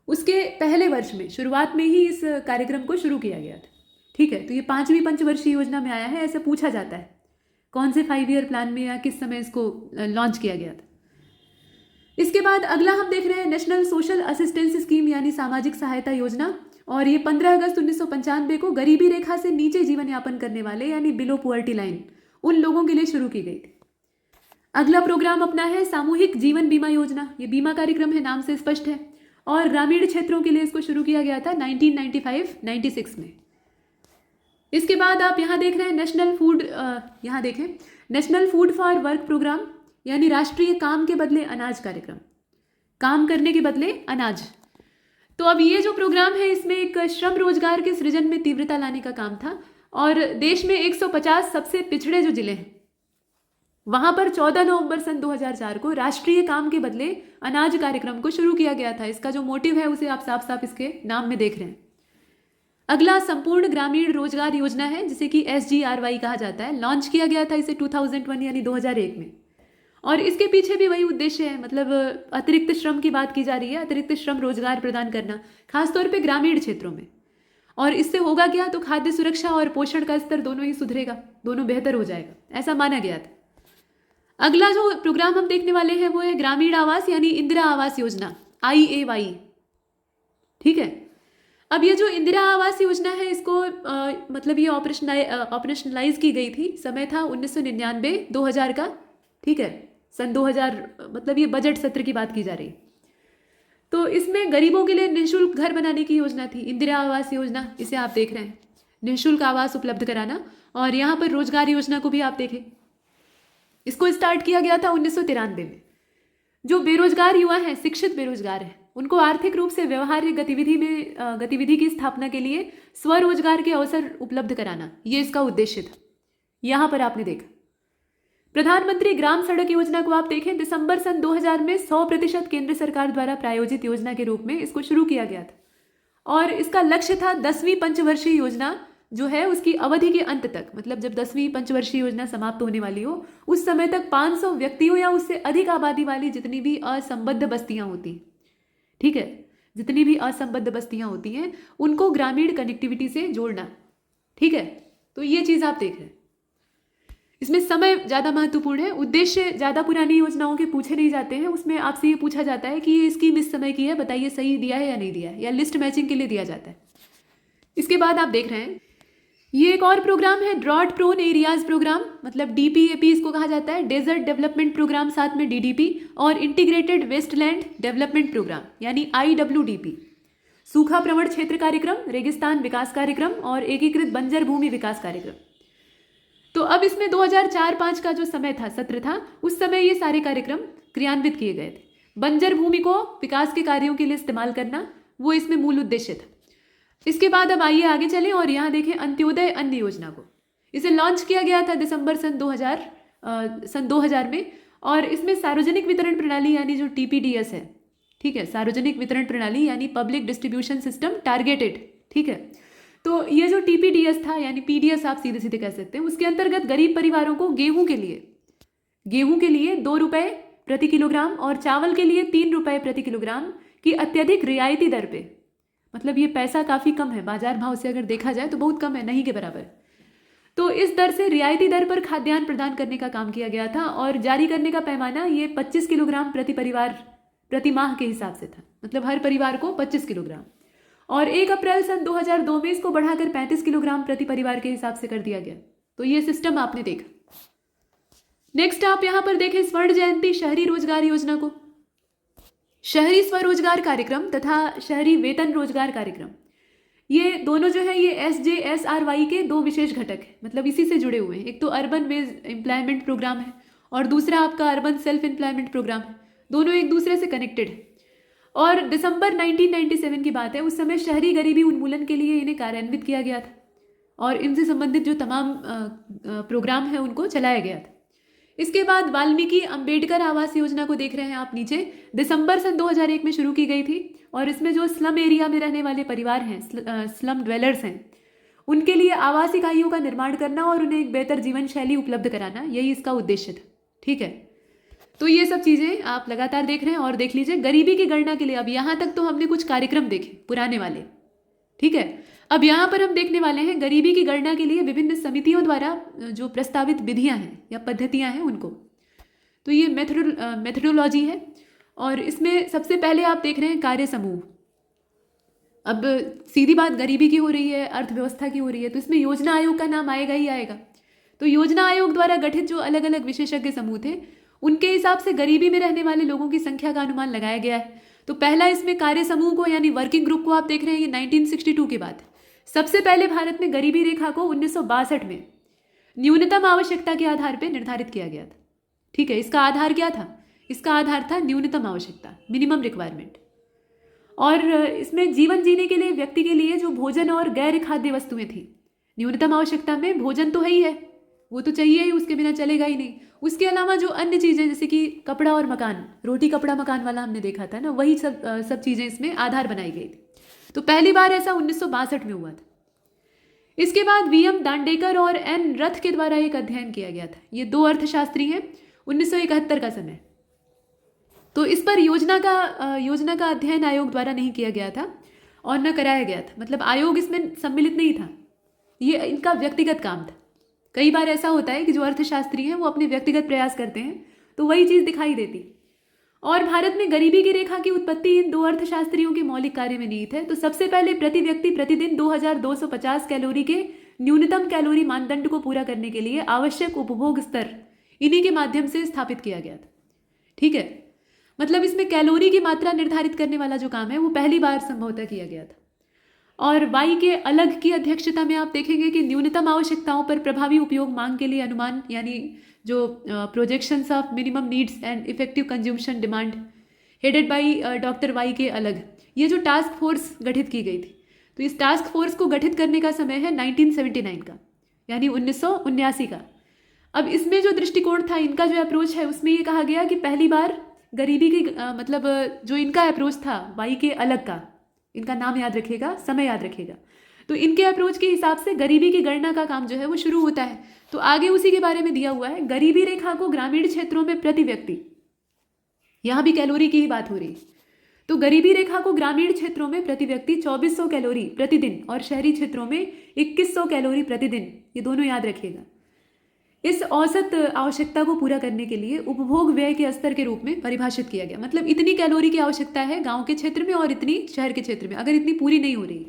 उसके पहले वर्ष में शुरुआत में ही इस कार्यक्रम को शुरू किया गया था। ठीक है, तो ये 5वीं पंचवर्षीय योजना में आया है, ऐसा पूछा जाता है कौन से 5 ईयर प्लान में या किस समय इसको लॉन्च किया गया था। इसके बाद अगला हम देख रहे हैं नेशनल सोशल असिस्टेंस स्कीम यानी सामाजिक सहायता योजना, और ये 15 अगस्त 1995 को गरीबी रेखा से नीचे जीवन यापन करने वाले यानी बिलो पुअर्टी लाइन उन लोगों के लिए शुरू की गई थी। अगला प्रोग्राम अपना है सामूहिक जीवन बीमा योजना। ये बीमा कार्यक्रम है, नाम से स्पष्ट है, और ग्रामीण क्षेत्रों के लिए इसको शुरू किया गया था 1995-96 में। इसके बाद आप यहाँ देख रहे हैं यहाँ देखें national food for work programme यानी राष्ट्रीय काम के बदले अनाज कार्यक्रम, काम करने के बदले अनाज। तो अब ये जो प्रोग्राम है इसमें एक श्रम रोजगार के सृजन में तीव्रता लाने का काम था, और देश में 150 सबसे पिछड़े जो जिले हैं वहां पर 14 नवंबर सन 2004 को राष्ट्रीय काम के बदले अनाज कार्यक्रम को शुरू किया गया था। इसका जो मोटिव है उसे आप साफ साफ इसके नाम में देख रहे हैं। अगला संपूर्ण ग्रामीण रोजगार योजना है, जिसे कि SGRY कहा जाता है। लॉन्च किया गया था इसे 2001 यानी 2001 में, और इसके पीछे भी वही उद्देश्य है, मतलब अतिरिक्त श्रम की बात की जा रही है, अतिरिक्त श्रम रोजगार प्रदान करना खासतौर पे ग्रामीण क्षेत्रों में। और इससे होगा क्या, तो खाद्य सुरक्षा और पोषण का स्तर दोनों ही सुधरेगा, दोनों बेहतर हो जाएगा, ऐसा माना गया था। अगला जो प्रोग्राम हम देखने वाले हैं वो है ग्रामीण आवास यानी इंदिरा आवास योजना, IAY। ठीक है, अब ये जो इंदिरा आवास योजना है इसको मतलब ये ऑपरेशनलाइज की गई थी, समय था 1999-2000 का। ठीक है, सन 2000 मतलब ये बजट सत्र की बात की जा रही। तो इसमें गरीबों के लिए निःशुल्क घर बनाने की योजना थी, इंदिरा आवास योजना, इसे आप देख रहे हैं, निःशुल्क आवास उपलब्ध कराना। और यहाँ पर रोजगार योजना को भी आप देखें, इसको स्टार्ट किया गया था 1993 में। जो बेरोजगार युवा हैं, शिक्षित बेरोजगार हैं, उनको आर्थिक रूप से व्यवहार्य गतिविधि की स्थापना के लिए स्वरोजगार के अवसर उपलब्ध कराना, ये इसका उद्देश्य था। यहाँ पर आपने देखा प्रधानमंत्री ग्राम सड़क योजना को आप देखें, दिसंबर सन 2000 में 100% केंद्र सरकार द्वारा प्रायोजित योजना के रूप में इसको शुरू किया गया था, और इसका लक्ष्य था 10वीं पंचवर्षीय योजना जो है उसकी अवधि के अंत तक, मतलब जब 10वीं पंचवर्षीय योजना समाप्त होने वाली हो उस समय तक 500 व्यक्तियों या उससे अधिक आबादी वाली जितनी भी असंबद्ध बस्तियां होती, ठीक है, जितनी भी असंबद्ध बस्तियां होती हैं उनको ग्रामीण कनेक्टिविटी से जोड़ना। ठीक है, तो ये चीज़ आप देख रहे हैं। इसमें समय ज़्यादा महत्वपूर्ण है, उद्देश्य ज़्यादा पुरानी योजनाओं के पूछे नहीं जाते हैं, उसमें आपसे ये पूछा जाता है कि ये स्कीम इस समय की है, बताइए सही दिया है या नहीं दिया है, या लिस्ट मैचिंग के लिए दिया जाता है। इसके बाद आप देख रहे हैं ये एक और प्रोग्राम है ड्रॉट प्रोन एरियाज प्रोग्राम, मतलब DPAP इसको कहा जाता है, डेजर्ट डेवलपमेंट प्रोग्राम, साथ में DDP, और इंटीग्रेटेड वेस्टलैंड डेवलपमेंट प्रोग्राम यानी IWDP, सूखा प्रवण क्षेत्र कार्यक्रम, रेगिस्तान विकास कार्यक्रम और एकीकृत बंजर भूमि विकास कार्यक्रम। तो अब इसमें 2004-05 का जो समय था, सत्र था, उस समय ये सारे कार्यक्रम क्रियान्वित किए गए थे। बंजर भूमि को विकास के कार्यों के लिए इस्तेमाल करना, वो इसमें मूल उद्देश्य था। इसके बाद अब आइए आगे चलें और यहाँ देखें अंत्योदय अन्न योजना को। इसे लॉन्च किया गया था दिसंबर सन 2000 में, और इसमें सार्वजनिक वितरण प्रणाली यानी जो TPDS है, ठीक है, सार्वजनिक वितरण प्रणाली यानी पब्लिक डिस्ट्रीब्यूशन सिस्टम टारगेटेड, ठीक है। तो ये जो TPDS था यानी PDS आप सीधे सीधे कह सकते हैं, उसके अंतर्गत गरीब परिवारों को गेहूं के लिए 2 रुपये प्रति किलोग्राम और चावल के लिए 3 रुपये प्रति किलोग्राम की अत्यधिक रियायती दर पे, मतलब ये पैसा काफ़ी कम है, बाजार भाव से अगर देखा जाए तो बहुत कम है, नहीं के बराबर, तो इस दर से रियायती दर पर खाद्यान्न प्रदान करने का काम किया गया था। और जारी करने का पैमाना ये 25 किलोग्राम प्रति परिवार प्रति माह के हिसाब से था, मतलब हर परिवार को 25 किलोग्राम। और 1 अप्रैल सन 2002 में इसको बढ़ाकर 35 किलोग्राम प्रति परिवार के हिसाब से कर दिया गया। तो ये सिस्टम आपने देखा। नेक्स्ट आप यहाँ पर देखें स्वर्ण जयंती शहरी रोजगार योजना को। शहरी स्वरोजगार कार्यक्रम तथा शहरी वेतन रोजगार कार्यक्रम, ये दोनों जो है ये SJSRY के 2 विशेष घटक है, मतलब इसी से जुड़े हुए हैं। एक तो अर्बन वेज एम्प्लॉयमेंट प्रोग्राम है और दूसरा आपका अर्बन सेल्फ एम्प्लॉयमेंट प्रोग्राम है, दोनों एक दूसरे से कनेक्टेड है। और दिसंबर 1997 की बात है, उस समय शहरी गरीबी उन्मूलन के लिए इन्हें कार्यान्वित किया गया था। और इनसे संबंधित जो तमाम प्रोग्राम है उनको चलाया गया था। इसके बाद वाल्मीकि अंबेडकर आवास योजना को देख रहे हैं आप नीचे, दिसंबर सन 2001 में शुरू की गई थी और इसमें जो स्लम एरिया में रहने वाले परिवार हैं, स्लम ड्वेलर्स हैं, उनके लिए आवास इकाइयों का निर्माण करना और उन्हें एक बेहतर जीवन शैली उपलब्ध कराना, यही इसका उद्देश्य था। ठीक है, तो ये सब चीज़ें आप लगातार देख रहे हैं और देख लीजिए। गरीबी की गणना के लिए अब यहाँ तक तो हमने कुछ कार्यक्रम देखे पुराने वाले, ठीक है। अब यहाँ पर हम देखने वाले हैं गरीबी की गणना के लिए विभिन्न समितियों द्वारा जो प्रस्तावित विधियाँ हैं या पद्धतियाँ हैं उनको। तो ये मेथडोलॉजी है और इसमें सबसे पहले आप देख रहे हैं कार्य समूह। अब सीधी बात गरीबी की हो रही है, अर्थव्यवस्था की हो रही है, तो इसमें योजना आयोग का नाम आएगा ही आएगा। तो योजना आयोग द्वारा गठित जो अलग अलग विशेषज्ञ समूह थे उनके हिसाब से गरीबी में रहने वाले लोगों की संख्या का अनुमान लगाया गया है। तो पहला इसमें कार्य समूह को यानी वर्किंग ग्रुप को आप देख रहे हैं, ये 1962 की बात है। सबसे पहले भारत में गरीबी रेखा को 1962 में न्यूनतम आवश्यकता के आधार पर निर्धारित किया गया था। ठीक है, इसका आधार क्या था? इसका आधार था न्यूनतम आवश्यकता, मिनिमम रिक्वायरमेंट। और इसमें जीवन जीने के लिए व्यक्ति के लिए जो भोजन और गैर खाद्य वस्तुएं थी, न्यूनतम आवश्यकता में भोजन तो है ही है, वो तो चाहिए ही, उसके बिना चलेगा ही नहीं। उसके अलावा जो अन्य चीज़ें जैसे कि कपड़ा और मकान, रोटी कपड़ा मकान वाला हमने देखा था ना, वही सब चीज़ें इसमें आधार बनाई गई थी। तो पहली बार ऐसा 1962 में हुआ था। इसके बाद वीएम दांडेकर और एन रथ के द्वारा एक अध्ययन किया गया था। ये दो अर्थशास्त्री हैं, 1971 का समय। तो इस पर योजना का अध्ययन आयोग द्वारा नहीं किया गया था और न कराया गया था, मतलब आयोग इसमें सम्मिलित नहीं था, ये इनका व्यक्तिगत काम था। कई बार ऐसा होता है कि जो अर्थशास्त्री हैं वो अपने व्यक्तिगत प्रयास करते हैं तो वही चीज़ दिखाई देती। और भारत में गरीबी की रेखा की उत्पत्ति इन दो अर्थशास्त्रियों के मौलिक कार्य में निहित है। तो सबसे पहले प्रति व्यक्ति प्रतिदिन 2250 कैलोरी के न्यूनतम कैलोरी मानदंड को पूरा करने के लिए आवश्यक उपभोग स्तर इन्हीं के माध्यम से स्थापित किया गया था। ठीक है, मतलब इसमें कैलोरी की मात्रा निर्धारित करने वाला जो काम है वो पहली बार संभवतः किया गया था। और वाई के अलग की अध्यक्षता में आप देखेंगे कि न्यूनतम आवश्यकताओं पर प्रभावी उपयोग मांग के लिए अनुमान यानी जो projections of minimum needs and effective consumption demand headed by doctor Y K अलग, ये जो टास्क फोर्स गठित की गई थी, तो इस टास्क फोर्स को गठित करने का समय है 1979 का यानी 1979 का। अब इसमें जो दृष्टिकोण था, इनका जो अप्रोच है, उसमें ये कहा गया कि पहली बार गरीबी की मतलब जो इनका अप्रोच था वाई के अलग का, इनका नाम याद रखिएगा, समय याद रखिएगा। तो इनके अप्रोच के हिसाब से गरीबी की गणना का काम जो है वो शुरू होता है। तो आगे उसी के बारे में दिया हुआ है, गरीबी रेखा को ग्रामीण क्षेत्रों में प्रति व्यक्ति, यहाँ भी कैलोरी की ही बात हो रही है, तो गरीबी रेखा को ग्रामीण क्षेत्रों में प्रति व्यक्ति 2400 कैलोरी प्रतिदिन और शहरी क्षेत्रों में 2100 कैलोरी प्रतिदिन, ये दोनों याद रखिएगा। इस औसत आवश्यकता को पूरा करने के लिए उपभोग व्यय के स्तर के रूप में परिभाषित किया गया। मतलब इतनी कैलोरी की आवश्यकता है गांव के क्षेत्र में और इतनी शहर के क्षेत्र में। अगर इतनी पूरी नहीं हो रही,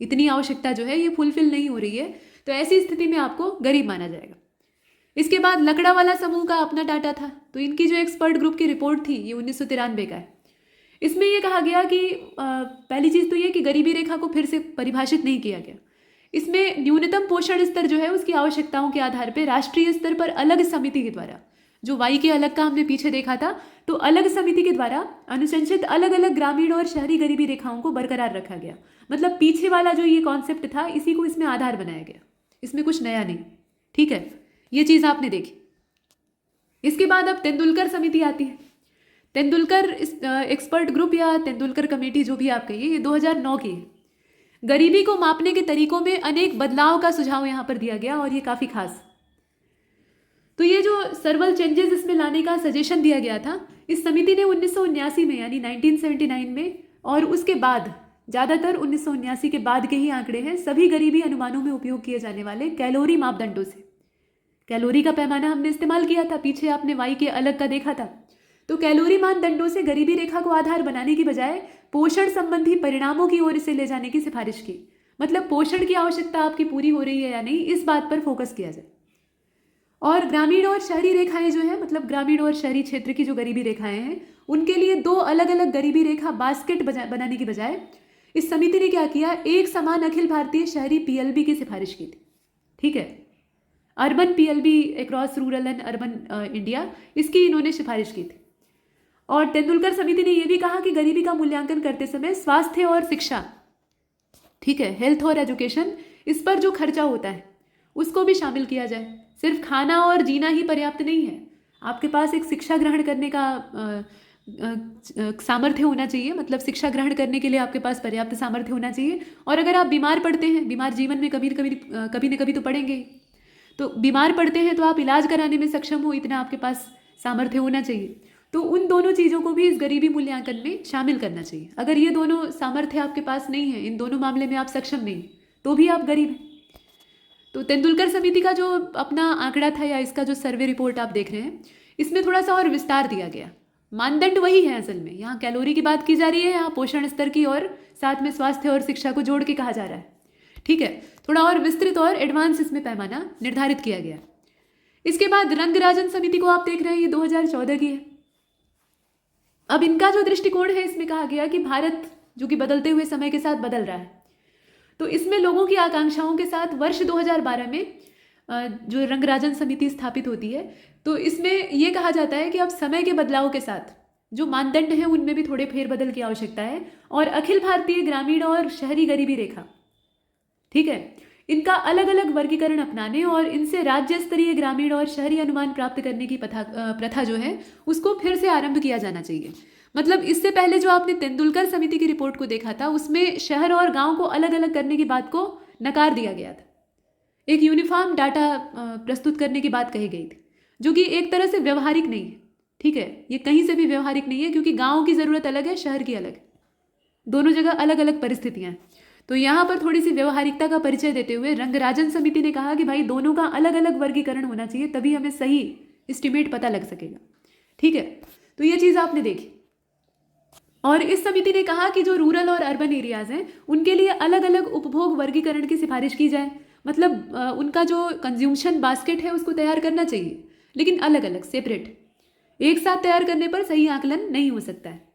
इतनी आवश्यकता जो है ये फुलफिल नहीं हो रही है, तो ऐसी स्थिति में आपको गरीब माना जाएगा। इसके बाद लकड़ा वाला समूह का अपना डाटा था। तो इनकी जो एक्सपर्ट ग्रुप की रिपोर्ट थी ये 1993 का है। इसमें यह कहा गया कि पहली चीज़ तो ये कि गरीबी रेखा को फिर से परिभाषित नहीं किया गया। इसमें न्यूनतम पोषण स्तर जो है उसकी आवश्यकताओं के आधार पर राष्ट्रीय स्तर पर अलग समिति के द्वारा, जो वाई के अलग का हमने पीछे देखा था, तो अलग समिति के द्वारा अनुशंसित अलग अलग ग्रामीण और शहरी गरीबी रेखाओं को बरकरार रखा गया। मतलब पीछे वाला जो ये कॉन्सेप्ट था इसी को इसमें आधार बनाया गया, इसमें कुछ नया नहीं। ठीक है, ये चीज़ आपने देखी। इसके बाद अब तेंदुलकर समिति आती है। तेंदुलकर एक्सपर्ट ग्रुप या तेंदुलकर कमेटी जो भी आप कहिए, ये 2009 की है। गरीबी को मापने के तरीकों में अनेक बदलाव का सुझाव यहाँ पर दिया गया और ये काफ़ी खास। तो ये जो सर्वल चेंजेस इसमें लाने का सजेशन दिया गया था, इस समिति ने 1979 में यानी 1979 में और उसके बाद ज़्यादातर 1979 के बाद के ही आंकड़े हैं, सभी गरीबी अनुमानों में उपयोग किए जाने वाले कैलोरी मापदंडों से। कैलोरी का पैमाना हमने इस्तेमाल किया था, पीछे आपने वाई के अलग का देखा था। तो कैलोरी मानदंडों से गरीबी रेखा को आधार बनाने की बजाय पोषण संबंधी परिणामों की ओर इसे ले जाने की सिफारिश की। मतलब पोषण की आवश्यकता आपकी पूरी हो रही है या नहीं, इस बात पर फोकस किया जाए। और ग्रामीण और शहरी रेखाएं जो है, मतलब ग्रामीण और शहरी क्षेत्र की जो गरीबी रेखाएं हैं, उनके लिए दो अलग अलग गरीबी रेखा बास्केट बनाने की बजाय इस समिति ने क्या किया, एक समान अखिल भारतीय शहरी पीएलबी की सिफारिश की थी। ठीक है, urban PLB across rural and urban India, इसकी इन्होंने सिफारिश की थी। और तेंदुलकर समिति ने यह भी कहा कि गरीबी का मूल्यांकन करते समय स्वास्थ्य और शिक्षा, ठीक है, हेल्थ और एजुकेशन, इस पर जो खर्चा होता है उसको भी शामिल किया जाए। सिर्फ खाना और जीना ही पर्याप्त नहीं है, आपके पास एक शिक्षा ग्रहण करने का सामर्थ्य होना चाहिए। मतलब शिक्षा ग्रहण करने के लिए आपके पास पर्याप्त सामर्थ्य होना चाहिए। और अगर आप बीमार पड़ते हैं, बीमार जीवन में कभी न कभी तो पड़ेंगे, तो बीमार पड़ते हैं तो आप इलाज कराने में सक्षम हो, इतना आपके पास सामर्थ्य होना चाहिए। तो उन दोनों चीज़ों को भी इस गरीबी मूल्यांकन में शामिल करना चाहिए। अगर ये दोनों सामर्थ्य आपके पास नहीं है, इन दोनों मामले में आप सक्षम नहीं, तो भी आप गरीब हैं। तो तेंदुलकर समिति का जो अपना आंकड़ा था या इसका जो सर्वे रिपोर्ट आप देख रहे हैं, इसमें थोड़ा सा और विस्तार दिया गया। मानदंड वही है असल में, यहाँ कैलोरी की बात की जा रही है, यहाँ पोषण स्तर की और साथ में स्वास्थ्य और शिक्षा को जोड़ के कहा जा रहा है। ठीक है, थोड़ा और विस्तृत और एडवांस इसमें पैमाना निर्धारित किया गया। इसके बाद रंगराजन समिति को आप देख रहे हैं, ये 2014 की है। अब इनका जो दृष्टिकोण है, इसमें कहा गया कि भारत जो कि बदलते हुए समय के साथ बदल रहा है, तो इसमें लोगों की आकांक्षाओं के साथ वर्ष 2012 में जो रंगराजन समिति स्थापित होती है, तो इसमें यह कहा जाता है कि अब समय के बदलाव के साथ जो मानदंड हैं उनमें भी थोड़े फेरबदल की आवश्यकता है। और अखिल भारतीय ग्रामीण और शहरी गरीबी रेखा, ठीक है, इनका अलग अलग वर्गीकरण अपनाने और इनसे राज्य स्तरीय ग्रामीण और शहरी अनुमान प्राप्त करने की प्रथा जो है उसको फिर से आरंभ किया जाना चाहिए। मतलब इससे पहले जो आपने तेंदुलकर समिति की रिपोर्ट को देखा था, उसमें शहर और गांव को अलग अलग करने की बात को नकार दिया गया था। एक यूनिफॉर्म डाटा प्रस्तुत करने की बात कही गई थी, जो कि एक तरह से व्यवहारिक नहीं है। ठीक है, ये कहीं से भी व्यवहारिक नहीं है, क्योंकि गाँव की ज़रूरत अलग है, शहर की अलग है, दोनों जगह अलग अलग परिस्थितियाँ हैं। तो यहाँ पर थोड़ी सी व्यवहारिकता का परिचय देते हुए रंगराजन समिति ने कहा कि भाई दोनों का अलग अलग वर्गीकरण होना चाहिए, तभी हमें सही एस्टिमेट पता लग सकेगा। ठीक है, तो ये चीज़ आपने देखी। और इस समिति ने कहा कि जो रूरल और अर्बन एरियाज हैं उनके लिए अलग अलग उपभोग वर्गीकरण की सिफारिश की जाए। मतलब उनका जो कंज्यूमशन बास्केट है उसको तैयार करना चाहिए, लेकिन अलग अलग, सेपरेट। एक साथ तैयार करने पर सही आकलन नहीं हो सकता है।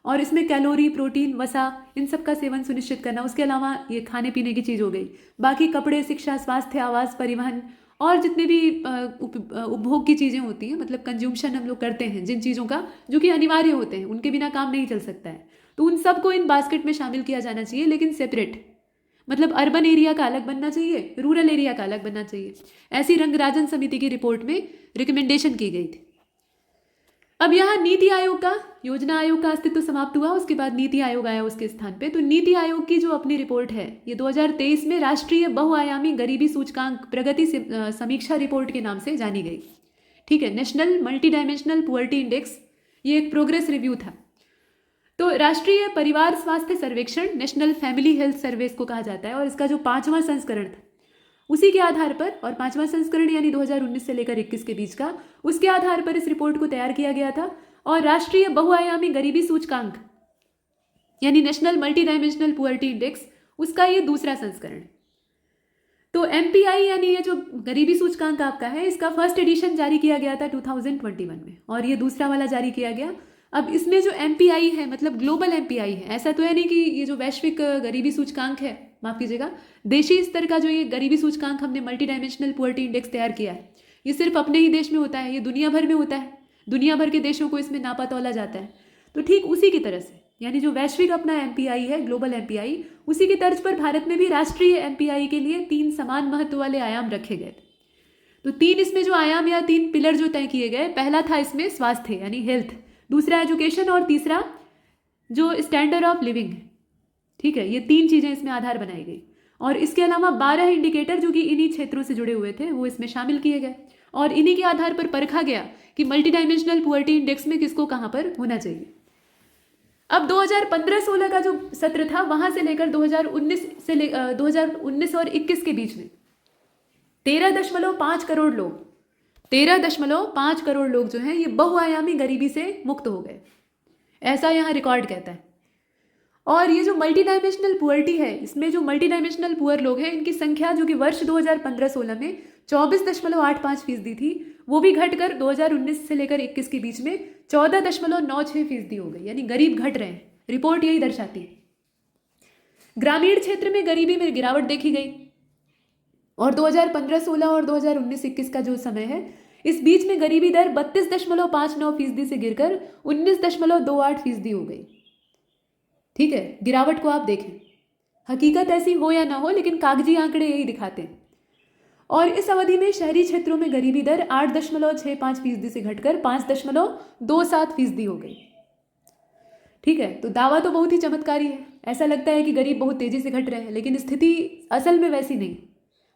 और इसमें कैलोरी, प्रोटीन, वसा, इन सब का सेवन सुनिश्चित करना। उसके अलावा ये खाने पीने की चीज़ हो गई, बाकी कपड़े, शिक्षा, स्वास्थ्य, आवास, परिवहन और जितने भी उपभोग की चीज़ें होती हैं, मतलब कंज्यूमशन हम लोग करते हैं जिन चीज़ों का, जो कि अनिवार्य होते हैं, उनके बिना काम नहीं चल सकता है, तो उन सबको इन बास्केट में शामिल किया जाना चाहिए, लेकिन सेपरेट। मतलब अर्बन एरिया का अलग बनना चाहिए, रूरल एरिया का अलग बनना चाहिए। ऐसी रंगराजन समिति की रिपोर्ट में रिकमेंडेशन की गई थी। अब यहाँ नीति आयोग का, योजना आयोग का अस्तित्व समाप्त हुआ, उसके बाद नीति आयोग आया उसके स्थान पे। तो नीति आयोग की जो अपनी रिपोर्ट है, ये 2023 में राष्ट्रीय बहुआयामी गरीबी सूचकांक प्रगति समीक्षा रिपोर्ट के नाम से जानी गई। ठीक है, national multi dimensional poverty index, ये एक प्रोग्रेस रिव्यू था। तो राष्ट्रीय परिवार स्वास्थ्य सर्वेक्षण, नेशनल फैमिली हेल्थ सर्वे इसको कहा जाता है, और इसका जो 5वां संस्करण था उसी के आधार पर, और 5वां संस्करण यानी 2019 से लेकर 21 के बीच का, उसके आधार पर इस रिपोर्ट को तैयार किया गया था। और राष्ट्रीय बहुआयामी गरीबी सूचकांक यानी national multi dimensional poverty index, उसका ये दूसरा संस्करण। तो MPI यानी ये जो गरीबी सूचकांक आपका है, इसका फर्स्ट एडिशन जारी किया गया था 2021 में, और ये दूसरा वाला जारी किया गया। अब इसमें जो MPI है, मतलब ग्लोबल MPI है, ऐसा तो है नहीं कि ये जो वैश्विक गरीबी सूचकांक है, माफ कीजिएगा, देशी स्तर का जो ये गरीबी सूचकांक हमने मल्टी डायमेंशनल पुअर्टी इंडेक्स तैयार किया है, ये सिर्फ अपने ही देश में होता है, ये दुनिया भर में होता है, दुनिया भर के देशों को इसमें नापा तौला जाता है। तो ठीक उसी की तरह से, यानी जो वैश्विक अपना MPI है, ग्लोबल MPI, उसी की तर्ज पर भारत में भी राष्ट्रीय MPI के लिए 3 समान महत्व वाले आयाम रखे गए। तो 3 इसमें जो आयाम या 3 पिलर जो तय किए गए, पहला था इसमें स्वास्थ्य यानी हेल्थ, दूसरा एजुकेशन, और तीसरा जो स्टैंडर्ड ऑफ लिविंग है। ठीक है, ये 3 चीज़ें इसमें आधार बनाई गई। और इसके अलावा 12 इंडिकेटर जो कि इन्हीं क्षेत्रों से जुड़े हुए थे, वो इसमें शामिल किए गए, और इन्हीं के आधार पर परखा गया कि मल्टी डायमेंशनल पुअर्टी इंडेक्स में किसको कहाँ पर होना चाहिए। अब 2015-16 का जो सत्र था, वहां से लेकर 2019 और 21 के बीच में 13.5 करोड़ लोग 13.5 करोड़ लोग जो हैं, ये बहुआयामी गरीबी से मुक्त हो गए, ऐसा यहाँ रिकॉर्ड कहता है। और ये जो मल्टी डायमेंशनल पुअर्टी है, इसमें जो मल्टी डायमेंशनल पुअर लोग हैं, इनकी संख्या जो कि वर्ष 2015-16 में 24.85% थी, वो भी घटकर 2019 से लेकर 21 के बीच में 14.96% हो गई, यानी गरीब घट रहे हैं। रिपोर्ट यही दर्शाती है। ग्रामीण क्षेत्र में गरीबी में गिरावट देखी गई, और 2015-16 और 2019-21 का जो समय है, इस बीच में गरीबी दर 32.59% से गिरकर 19.28% हो गई। ठीक है, गिरावट को आप देखें, हकीकत ऐसी हो या ना हो, लेकिन कागजी आंकड़े यही दिखाते हैं। और इस अवधि में शहरी क्षेत्रों में गरीबी दर 8.65% से घटकर 5.27% हो गई। ठीक है, तो दावा तो बहुत ही चमत्कारी है। ऐसा लगता है कि गरीब बहुत तेजी से घट रहे हैं, लेकिन स्थिति असल में वैसी नहीं।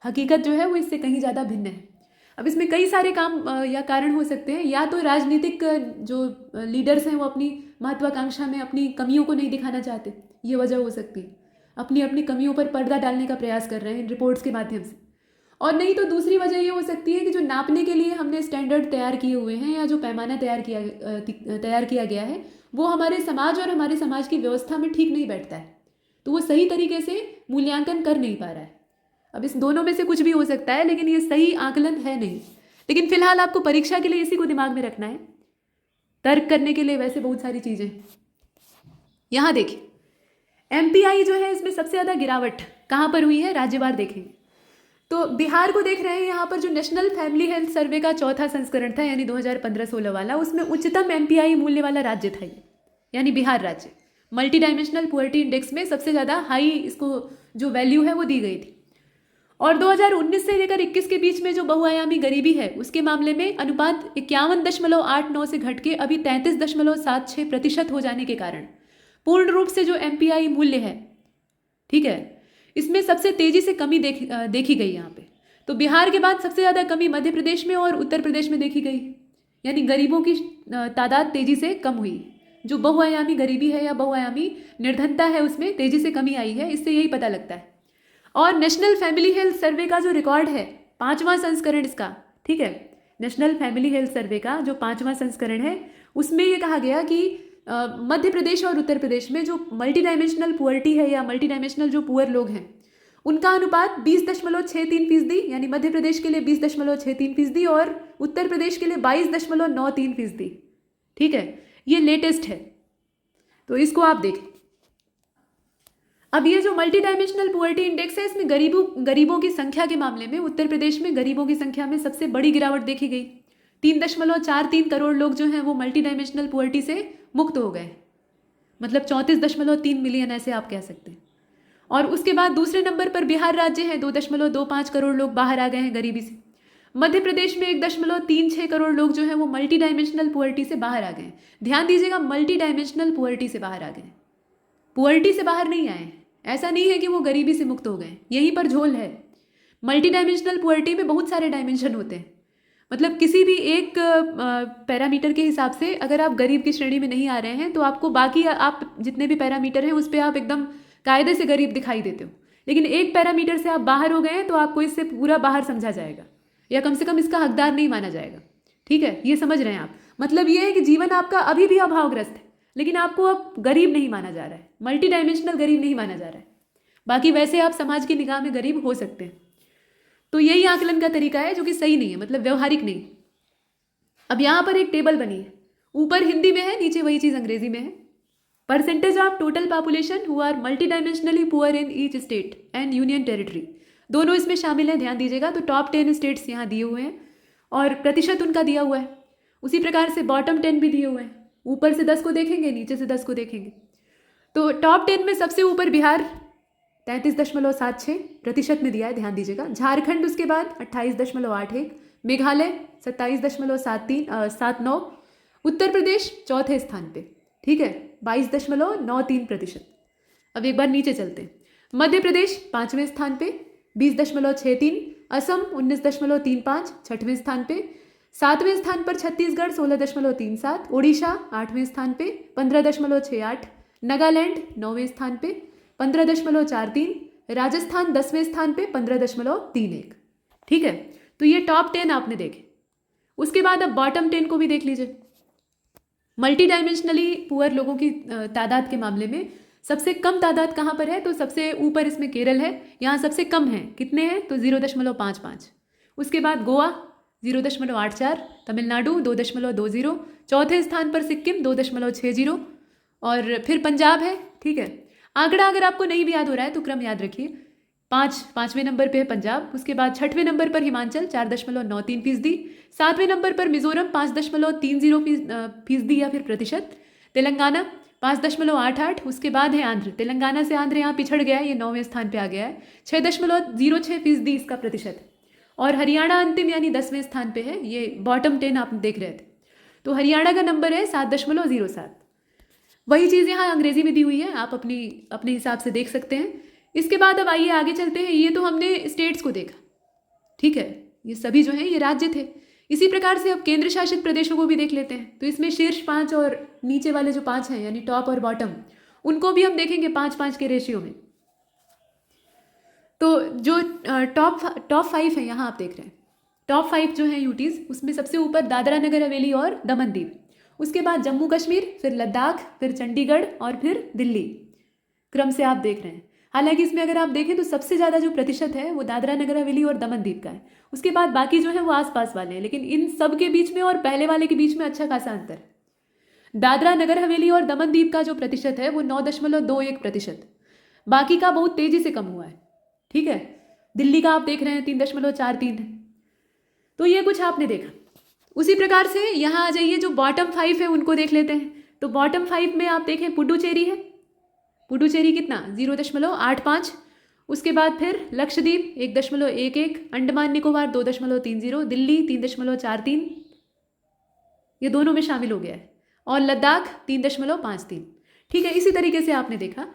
हकीकत जो है वो इससे कहीं ज़्यादा भिन्न है। अब इसमें कई सारे काम या कारण हो सकते हैं। या तो राजनीतिक जो लीडर्स हैं वो अपनी महत्वाकांक्षा में अपनी कमियों को नहीं दिखाना चाहते, ये वजह हो सकती है। अपनी अपनी कमियों पर पर्दा डालने का प्रयास कर रहे हैं रिपोर्ट्स के माध्यम से। और नहीं तो दूसरी वजह ये हो सकती है कि जो नापने के लिए हमने स्टैंडर्ड तैयार किए हुए हैं या जो पैमाना तैयार किया गया है वो हमारे समाज और हमारे समाज की व्यवस्था में ठीक नहीं बैठता है, तो वो सही तरीके से मूल्यांकन कर नहीं पा रहा है। अब इस दोनों में से कुछ भी हो सकता है, लेकिन ये सही आकलन है नहीं। लेकिन फिलहाल आपको परीक्षा के लिए इसी को दिमाग में रखना है। तर्क करने के लिए वैसे बहुत सारी चीज़ें। यहाँ देखिए, एमपीआई जो है इसमें सबसे ज़्यादा गिरावट कहाँ पर हुई है, राज्यवार देखेंगे तो बिहार को देख रहे हैं। यहाँ पर जो नेशनल फैमिली हेल्थ सर्वे का चौथा संस्करण था, यानी 2015-16 वाला, उसमें उच्चतम एमपीआई मूल्य वाला राज्य था ये, यानी बिहार राज्य। मल्टी डायमेंशनल पुअर्टी इंडेक्स में सबसे ज़्यादा हाई इसको जो वैल्यू है वो दी गई थी। और 2019 से लेकर 21 के बीच में जो बहुआयामी गरीबी है उसके मामले में अनुपात 51.89 से घट के अभी 33.76% हो जाने के कारण पूर्ण रूप से जो एमपीआई मूल्य है, ठीक है, इसमें सबसे तेजी से कमी देखी गई यहाँ पे। तो बिहार के बाद सबसे ज़्यादा कमी मध्य प्रदेश में और उत्तर प्रदेश में देखी गई, यानी गरीबों की तादाद तेजी से कम हुई। जो बहुआयामी गरीबी है या बहुआयामी निर्धनता है उसमें तेजी से कमी आई है, इससे यही पता लगता है। और नेशनल फैमिली हेल्थ सर्वे का जो रिकॉर्ड है, 5वां संस्करण इसका, ठीक है, नेशनल फैमिली हेल्थ सर्वे का जो 5वां संस्करण है उसमें ये कहा गया कि मध्य प्रदेश और उत्तर प्रदेश में जो मल्टी डायमेंशनल पुअर्टी है या मल्टी डायमेंशनल जो पुअर लोग हैं उनका अनुपात 20.63%, यानी मध्य प्रदेश के लिए 20.63% और उत्तर प्रदेश के लिए 22.93%। ठीक है, ये लेटेस्ट है, तो इसको आप देखें। अब ये जो मल्टी डायमेंशनल पुअर्टी इंडेक्स है इसमें गरीबों की संख्या के मामले में उत्तर प्रदेश में गरीबों की संख्या में सबसे बड़ी गिरावट देखी गई। 3.43 करोड़ लोग जो हैं वो मल्टी डायमेंशनल पुअर्टी से मुक्त हो गए, मतलब 34.3 मिलियन ऐसे आप कह सकते हैं। और उसके बाद दूसरे नंबर पर बिहार राज्य है, 2.25 करोड़ लोग बाहर आ गए हैं गरीबी से। मध्य प्रदेश में 1.36 करोड़ लोग जो हैं वो मल्टी डायमेंशनल पुअर्टी से बाहर आ गए हैं। ध्यान दीजिएगा, मल्टी डायमेंशनल पुअर्टी से बाहर आ गए, पुअर्टी से बाहर नहीं आए। ऐसा नहीं है कि वो गरीबी से मुक्त हो गए, यहीं पर झोल है। मल्टी डायमेंशनल पुअर्टी में बहुत सारे डायमेंशन होते हैं, मतलब किसी भी एक पैरामीटर के हिसाब से अगर आप गरीब की श्रेणी में नहीं आ रहे हैं तो आपको बाकी आप जितने भी पैरामीटर हैं उस पर आप एकदम कायदे से गरीब दिखाई देते हो। लेकिन एक पैरामीटर से आप बाहर हो गए हैं तो आपको इससे पूरा बाहर समझा जाएगा, या कम से कम इसका हकदार नहीं माना जाएगा। ठीक है, ये समझ रहे हैं आप। मतलब ये है कि जीवन आपका अभी भी अभावग्रस्त है, लेकिन आपको अब गरीब नहीं माना जा रहा है, मल्टी डायमेंशनल गरीब नहीं माना जा रहा है। बाकी वैसे आप समाज की निगाह में गरीब हो सकते हैं। तो यही आकलन का तरीका है जो कि सही नहीं है, मतलब व्यवहारिक नहीं। अब यहाँ पर एक टेबल बनी है, ऊपर हिंदी में है, नीचे वही चीज़ अंग्रेजी में है। Percentage of total population who are multi dimensionally poor in each state and union territory, दोनों इसमें शामिल हैं। ध्यान दीजिएगा, तो टॉप 10 स्टेट्स यहाँ दिए हुए हैं और प्रतिशत उनका दिया हुआ है। उसी प्रकार से बॉटम 10 भी दिए हुए हैं, ऊपर से 10 को देखेंगे, नीचे से 10 को देखेंगे। तो टॉप 10 में सबसे ऊपर बिहार 33.76% में दिया है, ध्यान दीजिएगा। झारखंड उसके बाद 28.81, मेघालय 27.79, उत्तर प्रदेश चौथे स्थान पे, ठीक है, 22.93%। अब एक बार नीचे चलते हैं। मध्य प्रदेश 5वें स्थान पे 20.63, असम 19.35 छठवें स्थान पे, 7वें स्थान पर छत्तीसगढ़ 16.37, ओडिशा 8वें स्थान पे 15.68, नागालैंड 9वें स्थान पे 15.43, राजस्थान 10वें स्थान पे 15.31। ठीक है, तो ये टॉप 10 आपने देखे। उसके बाद अब बॉटम 10 को भी देख लीजिए। मल्टी डायमेंशनली पुअर लोगों की तादाद के मामले में सबसे कम तादाद कहाँ पर है, तो सबसे ऊपर इसमें केरल है, यहाँ सबसे कम है। कितने हैं, तो 0.55। उसके बाद गोवा 0.84, तमिलनाडु 2.20, चौथे स्थान पर सिक्किम 2.60 और फिर पंजाब है। ठीक है, आंकड़ा अगर आपको नहीं भी याद हो रहा है तो क्रम याद रखिए। 5वें नंबर पे है पंजाब, उसके बाद 6वें नंबर पर हिमाचल 4.93%, 7वें नंबर पर मिजोरम 5.30% या फिर प्रतिशत, तेलंगाना 5.88। उसके बाद है आंध्र, तेलंगाना से आंध्र यहाँ पिछड़ गया है, ये 9वें स्थान पे आ गया है, 6.06% इसका प्रतिशत। और हरियाणा अंतिम यानी 10वें स्थान पे है, ये बॉटम 10 आप देख रहे थे। तो हरियाणा का नंबर है 7.07। वही चीज़ यहाँ अंग्रेजी में दी हुई है, आप अपने हिसाब से देख सकते हैं। इसके बाद अब आइए आगे चलते हैं। ये तो हमने स्टेट्स को देखा, ठीक है, ये सभी जो हैं ये राज्य थे। इसी प्रकार से अब केंद्र शासित प्रदेशों को भी देख लेते हैं। तो इसमें शीर्ष 5 और नीचे वाले जो 5 हैं यानी टॉप और बॉटम, उनको भी हम देखेंगे 5-5 के रेशियो में। तो जो टॉप 5 है यहाँ आप देख रहे हैं, टॉप 5 जो हैं यूटीज़, उसमें सबसे ऊपर दादरा नगर हवेली और दमन दीव, उसके बाद जम्मू कश्मीर, फिर लद्दाख, फिर चंडीगढ़ और फिर दिल्ली, क्रम से आप देख रहे हैं। हालांकि इसमें अगर आप देखें तो सबसे ज़्यादा जो प्रतिशत है वो दादरा नगर हवेली और दमन दीव का है। उसके बाद बाकी जो है वो आसपास वाले हैं, लेकिन इन सब के बीच में और पहले वाले के बीच में अच्छा खासा अंतर है। दादरा नगर हवेली और दमन दीव का जो प्रतिशत है वो 9.21%, बाकी का बहुत तेजी से कम हुआ है, ठीक है। दिल्ली का आप देख रहे हैं 3.43 है। तो ये कुछ आपने देखा। उसी प्रकार से यहाँ आ जाइए, जो बॉटम 5 है उनको देख लेते हैं। तो बॉटम 5 में आप देखें पुडुचेरी है, पुडुचेरी कितना 0.85। उसके बाद फिर लक्षद्वीप 1.11, अंडमान निकोबार 2.30, दिल्ली 3.43, ये दोनों में शामिल हो गया है, और लद्दाख 3.53, ठीक है। इसी तरीके से आपने देखा,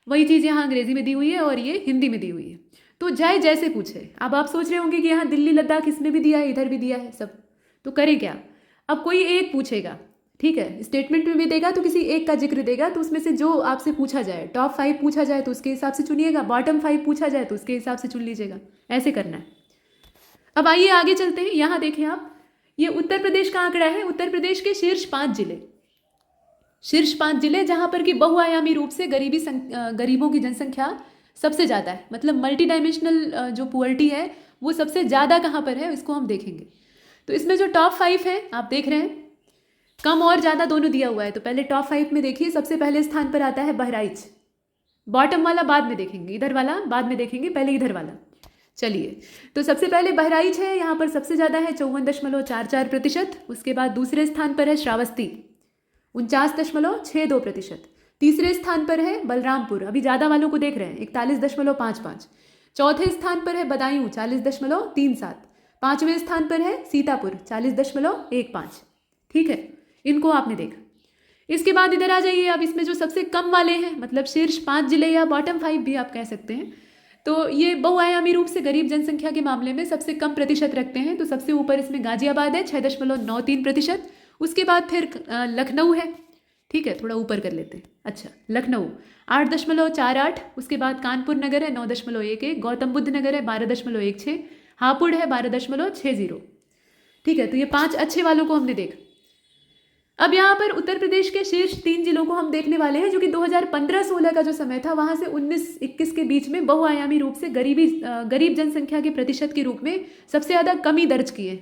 वही चीज़ यहाँ अंग्रेजी में दी हुई है और ये हिंदी में दी हुई है। तो जाए जैसे पूछे। अब आप सोच रहे होंगे कि यहाँ दिल्ली लद्दाख इसमें भी दिया है, इधर भी दिया है सब, तो करें क्या। अब कोई एक पूछेगा, ठीक है, स्टेटमेंट में भी देगा तो किसी एक का जिक्र देगा, तो उसमें से जो आपसे पूछा जाए, टॉप 5 पूछा जाए तो उसके हिसाब से चुनिएगा, बॉटम 5 पूछा जाए तो उसके हिसाब से चुन लीजिएगा, ऐसे करना है। अब आइए आगे चलते हैं। यहाँ देखें आप, ये उत्तर प्रदेश का आंकड़ा है, उत्तर प्रदेश के शीर्ष 5 जिले जहाँ पर कि बहुआयामी रूप से गरीबों की जनसंख्या सबसे ज़्यादा है, मतलब मल्टी डायमेंशनल जो पुअर्टी है वो सबसे ज़्यादा कहाँ पर है, इसको हम देखेंगे। तो इसमें जो टॉप 5 है आप देख रहे हैं, कम और ज़्यादा दोनों दिया हुआ है। तो पहले टॉप 5 में देखिए, सबसे पहले स्थान पर आता है बहराइच, बॉटम वाला बाद में देखेंगे, इधर वाला बाद में देखेंगे, पहले इधर वाला। चलिए, तो सबसे पहले बहराइच है, यहाँ पर सबसे ज़्यादा है 54.44%। उसके बाद दूसरे स्थान पर है श्रावस्ती 49.62%। तीसरे स्थान पर है बलरामपुर, अभी ज़्यादा वालों को देख रहे हैं, 41.55। चौथे स्थान पर है बदायूं 40.37। पाँचवें स्थान पर है सीतापुर 40.15, ठीक है, इनको आपने देखा। इसके बाद इधर आ जाइए, अब इसमें जो सबसे कम वाले हैं, मतलब शीर्ष 5 जिले या बॉटम 5 भी आप कह सकते हैं, तो ये बहुआयामी रूप से गरीब जनसंख्या के मामले में सबसे कम प्रतिशत रखते हैं। तो सबसे ऊपर इसमें गाजियाबाद है 6.93%। उसके बाद फिर लखनऊ है, ठीक है, थोड़ा ऊपर कर लेते हैं। अच्छा, लखनऊ 8.48। उसके बाद कानपुर नगर है 9.11, गौतम बुद्ध नगर है 12.16, हापुड़ है 12.60, ठीक है। तो ये 5 अच्छे वालों को हमने देखा। अब यहाँ पर उत्तर प्रदेश के शीर्ष 3 जिलों को हम देखने वाले हैं, जो कि 2015-16 का जो समय था वहाँ से 19-21 के बीच में बहुआयामी रूप से गरीब जनसंख्या के प्रतिशत के रूप में सबसे ज़्यादा कमी दर्ज की है,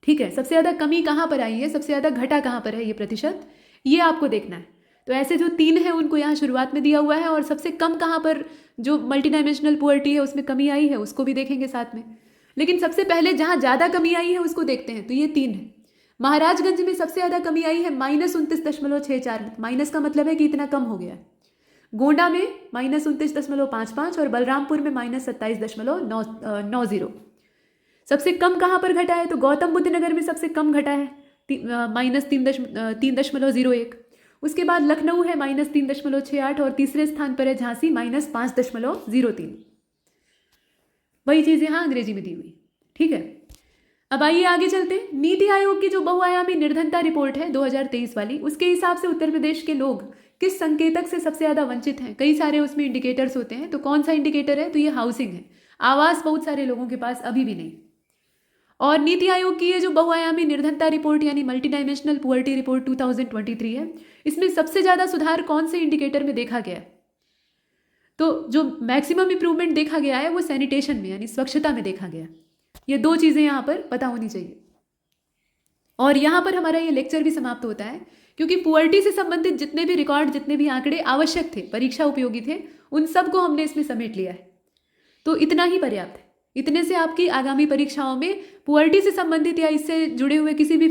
ठीक है। सबसे ज़्यादा कमी कहाँ पर आई है, सबसे ज़्यादा घटा कहाँ पर है ये प्रतिशत, ये आपको देखना है। तो ऐसे जो 3 हैं उनको यहाँ शुरुआत में दिया हुआ है, और सबसे कम कहाँ पर जो मल्टी डायमेंशनल पुअर्टी है उसमें कमी आई है उसको भी देखेंगे साथ में। लेकिन सबसे पहले जहाँ ज़्यादा कमी आई है उसको देखते हैं। तो ये 3 है। महाराजगंज में सबसे ज़्यादा कमी आई है -29.64, माइनस का मतलब है कि इतना कम हो गया है। गोंडा में -29.55 और बलरामपुर में -27.90। सबसे कम कहाँ पर घटा है, तो गौतम बुद्ध नगर में सबसे कम घटा है -3.01। उसके बाद लखनऊ है -3.68 और तीसरे स्थान पर है झांसी -5.03। वही चीज़ यहाँ अंग्रेजी में दी हुई, ठीक है। अब आइए आगे चलते हैं। नीति आयोग की जो बहुआयामी निर्धनता रिपोर्ट है 2023 वाली, उसके हिसाब से उत्तर प्रदेश के लोग किस संकेतक से सबसे ज़्यादा वंचित हैं। कई सारे उसमें इंडिकेटर्स होते हैं, तो कौन सा इंडिकेटर है, तो ये हाउसिंग है। आवास बहुत सारे लोगों के पास अभी भी नहीं। और नीति आयोग की ये जो बहुआयामी निर्धनता रिपोर्ट यानी मल्टी डायमेंशनल पुअर्टी रिपोर्ट 2023 है, इसमें सबसे ज़्यादा सुधार कौन से इंडिकेटर में देखा गया है, तो जो मैक्सिमम इंप्रूवमेंट देखा गया है वो सैनिटेशन में यानी स्वच्छता में देखा गया। ये 2 चीज़ें यहाँ पर पता होनी चाहिए। और यहाँ पर हमारा ये लेक्चर भी समाप्त होता है, क्योंकि पुअर्टी से संबंधित जितने भी रिकॉर्ड, जितने भी आंकड़े आवश्यक थे, परीक्षा उपयोगी थे, उन सब को हमने इसमें समेट लिया है। तो इतना ही पर्याप्त है। इतने से आपकी आगामी परीक्षाओं में पुअर्टी से संबंधित या इससे जुड़े हुए किसी भी